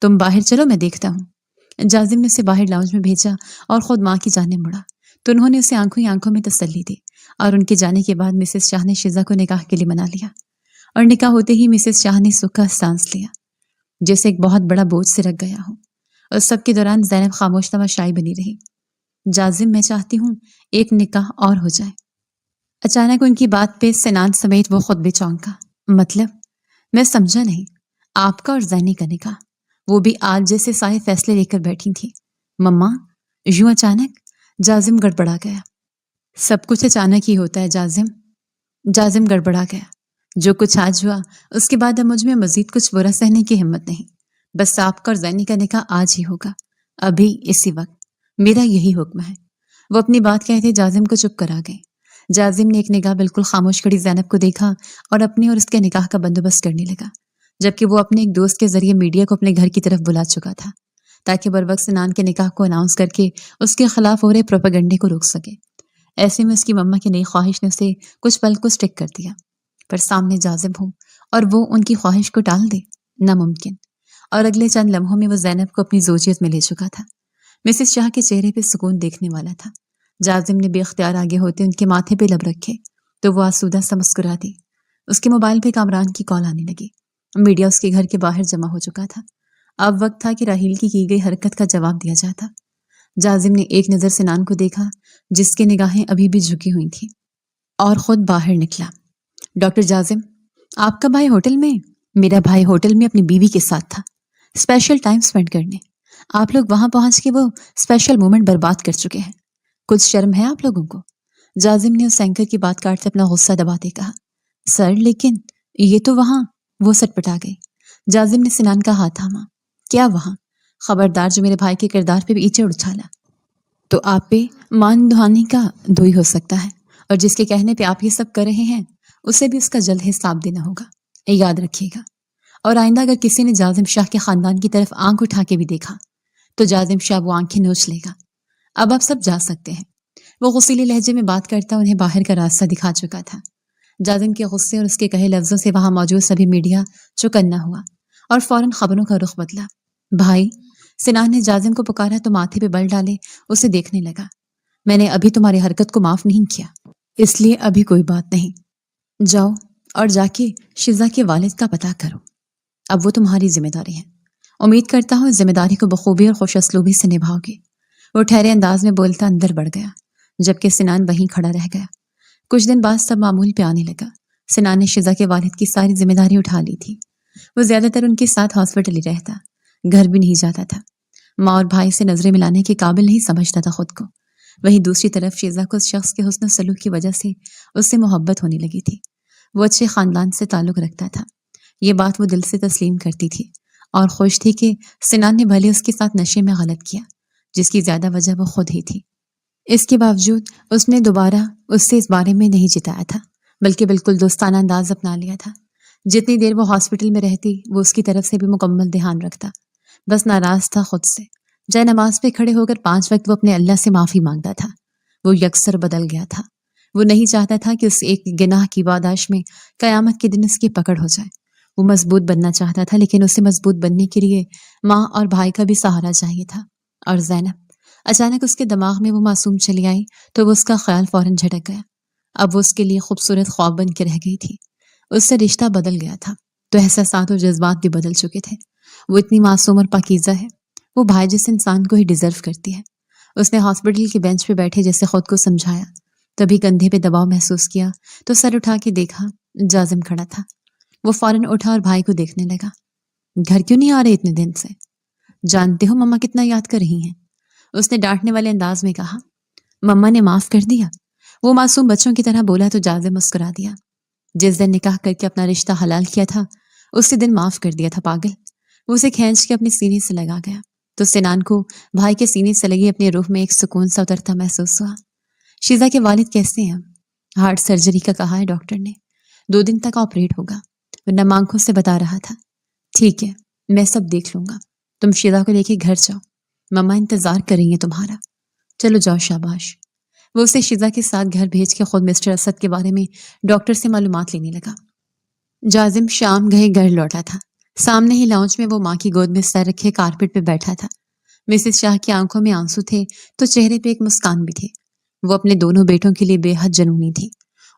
تم باہر چلو، میں دیکھتا ہوں۔ جازم نے اسے باہر لاؤنج میں بھیجا اور خود ماں کی جانب مڑا تو انہوں نے اسے آنکھوں ہی آنکھوں میں تسلی دی، اور ان کے جانے کے بعد مسز شاہ نے شیزا کو نکاح کے لیے منا لیا، اور نکاح ہوتے ہی مسز شاہ نے سکھ کا سانس لیا جیسے ایک بہت بڑا بوجھ سے رکھ گیا ہو۔ اور سب کے دوران زینب خاموش تماشائی بنی رہی۔ جازم، میں چاہتی ہوں ایک نکاح اور ہو جائے۔ اچانک ان کی بات پہ سنان سمیت وہ خود بھی چونکا۔ مطلب؟ میں سمجھا نہیں۔ آپ کا اور زینی کا نکاح؟ وہ بھی آج جیسے سارے فیصلے لے کر بیٹھی تھی۔ مما، یوں اچانک؟ جازم گڑبڑا گیا۔ سب کچھ اچانک ہی ہوتا ہے جازم گڑبڑا گیا۔ جو کچھ آج ہوا اس کے بعد اب مجھ میں مزید کچھ برا سہنے کی ہمت نہیں۔ بس آپ کا اور زینی کا نکاح آج ہی ہوگا، ابھی اسی وقت، میرا یہی حکم ہے۔ وہ اپنی بات کہتے جازم کو چپ کرا گئی۔ جازم نے ایک نگاہ بالکل خاموش کھڑی زینب کو دیکھا اور اپنے اور اس کے نکاح کا بندوبست کرنے لگا، جبکہ وہ اپنے ایک دوست کے ذریعے میڈیا کو اپنے گھر کی طرف بلا چکا تھا تاکہ بروقت سنان کے نکاح کو اناؤنس کر کے اس کے خلاف ہو رہے پروپیگنڈے کو روک سکے۔ ایسے میں اس کی مما کی نئی خواہش نے اسے کچھ پل کو سٹک کر دیا، پر سامنے جازم ہو اور وہ ان کی خواہش کو ٹال دے، ناممکن۔ اور اگلے چند لمحوں میں وہ زینب کو اپنی زوجیت میں لے چکا تھا۔ مسز شاہ کے چہرے پہ سکون دیکھنے والا تھا۔ جازم نے بے اختیار آگے ہوتے ان کے ماتھے پہ لب رکھے تو وہ آسودہ سا مسکرا دی۔ اس کے موبائل پہ کامران کی کال آنے لگی۔ میڈیا اس کے گھر کے باہر جمع ہو چکا تھا۔ اب وقت تھا کہ راہیل کی گئی حرکت کا جواب دیا جاتا۔ جازم نے ایک نظر سنان کو دیکھا جس کی نگاہیں ابھی بھی جھکی ہوئی تھیں، اور خود باہر نکلا۔ ڈاکٹر جازم، آپ کا بھائی ہوٹل میں؟ میرا بھائی ہوٹل میں اپنی بیوی کے ساتھ تھا، اسپیشل ٹائم سپینڈ کرنے۔ آپ لوگ وہاں پہنچ کے وہ اسپیشل مومنٹ برباد کر چکے ہیں۔ کچھ شرم ہے آپ لوگوں کو؟ جازم نے اس اینکر کی بات کاٹتے اپنا غصہ دباتے کہا۔ سر لیکن یہ تو وہاں… وہ سٹپٹا گئی۔ جازم نے سنان کا ہاتھ تھاما۔ کیا وہاں؟ خبردار جو میرے بھائی کے کردار پہ بھی ایچڑ اچھالا تو آپ پہ مان دہانی کا دوئی ہو سکتا ہے، اور جس کے کہنے پہ آپ یہ سب کر رہے ہیں اسے بھی اس کا جلد حساب دینا ہوگا، یاد رکھیے گا۔ اور آئندہ اگر کسی نے جازم شاہ کے خاندان کی طرف آنکھ اٹھا کے بھی دیکھا تو جازم شاہ وہ آنکھیں نوچ لے گا۔ اب آپ سب جا سکتے ہیں۔ وہ غصیلے لہجے میں بات کرتا انہیں باہر کا راستہ دکھا چکا تھا۔ جازم کے غصے اور اس کے کہے لفظوں سے وہاں موجود سبھی میڈیا چوکنا ہوا اور فوراً خبروں کا رخ بدلا۔ بھائی، سنان نے جازم کو پکارا تو ماتھے پہ بل ڈالے اسے دیکھنے لگا۔ میں نے ابھی تمہاری حرکت کو معاف نہیں کیا، اس لیے ابھی کوئی بات نہیں۔ جاؤ اور جا کے شیزا کے والد کا پتہ کرو، اب وہ تمہاری ذمہ داری ہے۔ امید کرتا ہوں اس ذمہ داری کو بخوبی اور خوش اسلوبی سے نبھاؤ گے۔ وہ ٹھہرے انداز میں بولتا اندر بڑھ گیا، جبکہ سنان وہیں کھڑا رہ گیا۔ کچھ دن بعد سب معمول پہ آنے لگا۔ سنان نے شیزا کے والد کی ساری ذمہ داری اٹھا لی تھی۔ وہ زیادہ تر ان کے ساتھ ہاسپٹل ہی رہتا، گھر بھی نہیں جاتا تھا۔ ماں اور بھائی سے نظریں ملانے کے قابل نہیں سمجھتا تھا خود کو۔ وہیں دوسری طرف شیزا کو اس شخص کے حسن سلوک کی وجہ سے اس سے محبت ہونے لگی تھی۔ وہ اچھے خاندان سے تعلق رکھتا تھا، یہ بات وہ دل سے تسلیم کرتی تھی، اور خوش تھی کہ سنان نے بھلے اس کے ساتھ نشے میں غلط کیا، جس کی زیادہ وجہ وہ خود ہی تھی۔ اس کے باوجود اس نے دوبارہ اس سے اس بارے میں نہیں جتایا تھا، بلکہ بالکل دوستانہ انداز اپنا لیا تھا۔ جتنی دیر وہ ہاسپٹل میں رہتی وہ اس کی طرف سے بھی مکمل دھیان رکھتا، بس ناراض تھا خود سے۔ جائے نماز پہ کھڑے ہو کر 5 وقت وہ اپنے اللہ سے معافی مانگتا تھا۔ وہ یکسر بدل گیا تھا۔ وہ نہیں چاہتا تھا کہ اس ایک گناہ کی پاداش میں قیامت کے دن اس کی پکڑ ہو جائے۔ وہ مضبوط بننا چاہتا تھا، لیکن اسے مضبوط بننے کے لیے ماں اور بھائی کا بھی سہارا چاہیے تھا۔ اور زینب، اچانک اس کے دماغ میں وہ معصوم چلی آئی تو وہ اس کا خیال فوراً جھٹک گیا۔ اب وہ اس کے لیے خوبصورت خواب بن کے رہ گئی تھی۔ اس سے رشتہ بدل گیا تھا تو احساسات اور جذبات بھی بدل چکے تھے۔ وہ اتنی معصوم اور پاکیزہ ہے، وہ بھائی جس انسان کو ہی ڈیزرو کرتی ہے۔ اس نے ہاسپٹل کے بینچ پہ بیٹھے جیسے خود کو سمجھایا، تبھی کندھے پہ دباؤ محسوس کیا تو سر اٹھا کے دیکھا، جازم کھڑا تھا۔ وہ فوراً اٹھا اور بھائی کو دیکھنے لگا۔ گھر کیوں نہیں آ رہے اتنے دن سے؟ جانتے ہو مما کتنا یاد کر رہی ہیں؟ اس نے ڈانٹنے والے انداز میں کہا۔ مما نے معاف کر دیا؟ وہ معصوم بچوں کی طرح بولا تو جازم مسکرا دیا۔ جس دن نکاح کر کے اپنا رشتہ حلال کیا تھا اسی دن معاف کر دیا تھا پاگل۔ وہ اسے کھینچ کے اپنی سینے سے لگا گیا تو سنان کو بھائی کے سینے سے لگی اپنی روح میں ایک سکون سا اترتا محسوس ہوا۔ شیزا کے والد کیسے ہیں؟ ہارٹ سرجری کا کہا ہے ڈاکٹر نے، 2 دن تک آپریٹ ہوگا، ورنہ آنکھوں سے بتا رہا تھا۔ ٹھیک ہے، میں سب دیکھ لوں گا، تم شیزا کو لے کے گھر جاؤ، مما انتظار کر رہی ہیں تمہارا۔ چلو جاؤ، شاباش۔ وہ اسے شیزا کے ساتھ گھر بھیج کے خود مسٹر اسد کے بارے میں ڈاکٹر سے معلومات لینے لگا۔ جازم شام گئے گھر لوٹا تھا۔ سامنے ہی لاؤنج میں وہ ماں کی گود میں سر رکھے کارپٹ پہ بیٹھا تھا۔ مسز شاہ کی آنکھوں میں آنسو تھے تو چہرے پہ ایک مسکان بھی تھی۔ وہ اپنے دونوں بیٹوں کے لیے بے حد جنونی تھی۔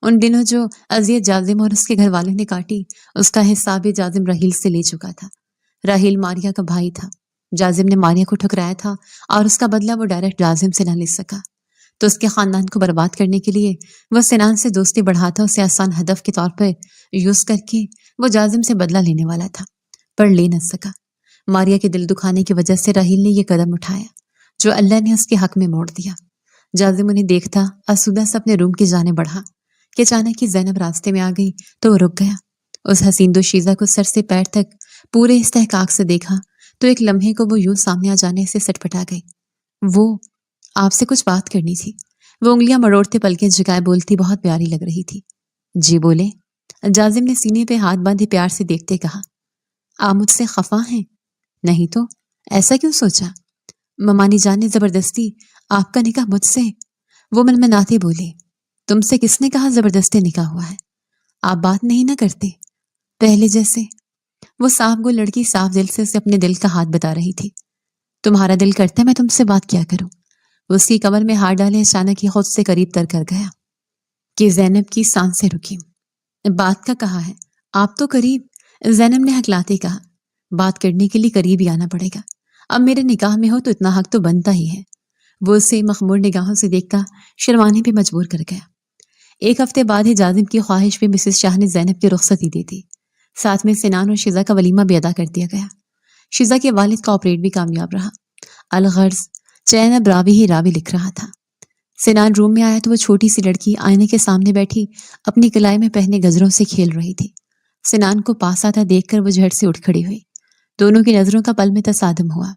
ان دنوں جو اذیت جازم اور اس کے گھر والوں نے کاٹی، اس کا حساب جازم راحیل سے لے چکا تھا۔ راحیل ماریا کا بھائی تھا۔ جازم نے ماریا کو ٹھکرایا تھا اور اس کا بدلہ وہ ڈائریکٹ جازم سے نہ لے سکا، تو اس کے خاندان کو برباد کرنے کے لیے وہ سنان سے دوستی بڑھاتا، اسے آسان ہدف کے طور پر یوز کر کے وہ جازم سے بدلہ لینے والا تھا، پر لے نہ سکا۔ ماریا کے دل دکھانے کی وجہ سے راحیل نے یہ قدم اٹھایا جو اللہ نے اس کے حق میں موڑ دیا۔ جازم انہیں دیکھتا آسودہ سے اپنے روم کی جانب بڑھا کہ اچانک ہی زینب راستے میں آ گئی تو وہ رک گیا۔ اس حسین دوشیزہ کو سر سے پیر تک پورے استحقاق سے دیکھا تو ایک لمحے کو وہ یوں سامنے آ جانے سے سٹپٹا گئی۔ وہ آپ سے کچھ بات کرنی تھی۔ وہ انگلیاں مڑوڑتے پلکیں جھکائے بولتی بہت پیاری لگ رہی تھی۔ جی بولے؟ جازم نے سینے پہ ہاتھ باندھے پیار سے دیکھتے کہا۔ آپ مجھ سے خفا ہیں؟ نہیں تو، ایسا کیوں سوچا؟ ممانی جان نے زبردستی آپ کا نکاح مجھ سے؟ وہ منمناتے بولے۔ تم سے کس نے کہا زبردستی نکاح ہوا ہے؟ آپ بات نہیں نہ کرتے پہلے جیسے؟ وہ صاف گو لڑکی صاف دل سے اسے اپنے دل کا ہاتھ بتا رہی تھی۔ تمہارا دل کرتا ہے میں تم سے بات کیا کروں؟ وہ اس کی کمر میں ہاتھ ڈالے اچانک ہی خود سے قریب تر کر گیا کہ زینب کی سانسیں رکی۔ بات کا کہا ہے، آپ تو قریب، زینب نے ہکلاتے کہا۔ بات کرنے کے لیے قریب ہی آنا پڑے گا، اب میرے نکاح میں ہو تو اتنا حق تو بنتا ہی ہے۔ وہ اسے مخمور نگاہوں سے دیکھتا شرمانے پہ مجبور کر گیا۔ 1 ہفتے بعد ہی جازم کی خواہش پہ مسز شاہ نے زینب کی رخصتی دی تھی، ساتھ میں سنان اور شیزا کا ولیمہ بھی ادا کر دیا گیا۔ شیزا کے والد کا آپریٹ بھی کامیاب رہا۔ الغرض چین اب راوی ہی راوی لکھ رہا تھا۔ سنان روم میں آیا تو وہ چھوٹی سی لڑکی آئینے کے سامنے بیٹھی اپنی کلائی میں پہنے گجروں سے کھیل رہی تھی۔ سنان کو پاس آتا دیکھ کر وہ جھٹ سے اٹھ کھڑی ہوئی۔ دونوں کی نظروں کا پل میں تصادم ہوا۔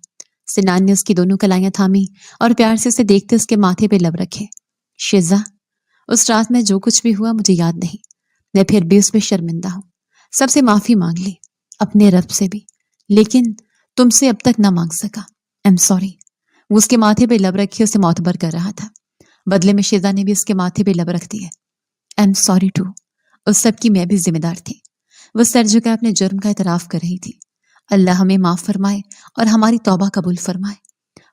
سنان نے اس کی دونوں کلائیاں تھامی اور پیار سے اسے دیکھتے اس کے ماتھے پہ لب رکھے۔ شیزا، اس رات میں جو کچھ بھی ہوا مجھے یاد نہیں، میں پھر بھی اس پہ شرمندہ ہوں، سب سے معافی مانگ لی، اپنے رب سے بھی، لیکن تم سے اب تک نہ مانگ سکا۔ I'm sorry. وہ اس کے ماتھے پہ لب رکھے اسے معتبر کر رہا تھا۔ بدلے میں شیزا نے بھی اس کے ماتھے پہ لب رکھ دی ہے۔ I'm sorry too. اس سب کی میں بھی ذمہ دار تھی۔ وہ سر جھکا اپنے جرم کا اعتراف کر رہی تھی۔ اللہ ہمیں معاف فرمائے اور ہماری توبہ قبول فرمائے۔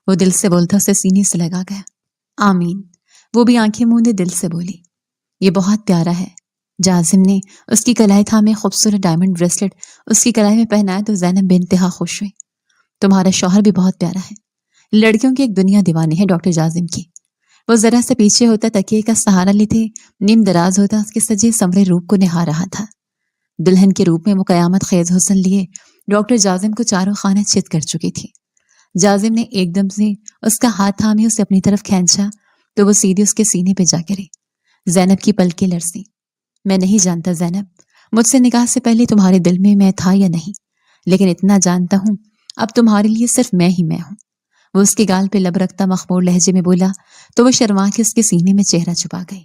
وہ دل سے بولتا اسے سینے سے لگا گیا۔ آمین۔ وہ بھی آنکھیں موندے دل سے بولی۔ یہ بہت پیارا ہے۔ جازم نے اس کی کلائی تھامے خوبصورت ڈائمنڈ بریسلٹ اس کی کلائی میں پہنایا تو زینب بے انتہا خوش ہوئی۔ تمہارا شوہر بھی بہت پیارا ہے۔ لڑکیوں کی ایک دنیا دیوانی ہے ڈاکٹر جازم کی۔ وہ ذرا سے پیچھے ہوتا تکیے کا سہارا لیتے نیم دراز ہوتا اس کے سجے سنورے روپ کو نہار رہا تھا۔ دلہن کے روپ میں وہ قیامت خیز حسن لیے ڈاکٹر جازم کو چاروں خانے چت کر چکی تھی۔ جازم نے ایک دم سے اس کا ہاتھ تھامے اسے اپنی طرف کھینچا تو وہ سیدھی اس کے سینے پہ جا گری۔ زینب کی پلکیں لرزیں۔ میں نہیں جانتا زینب، مجھ سے نکاح سے پہلے تمہارے دل میں تھا یا نہیں، لیکن اتنا جانتا ہوں اب تمہارے لیے صرف میں ہی میں ہوں۔ وہ اس کے گال پہ لب رکھتا مخمور لہجے میں بولا تو وہ شرما کے اس کے سینے میں چہرہ چھپا گئی۔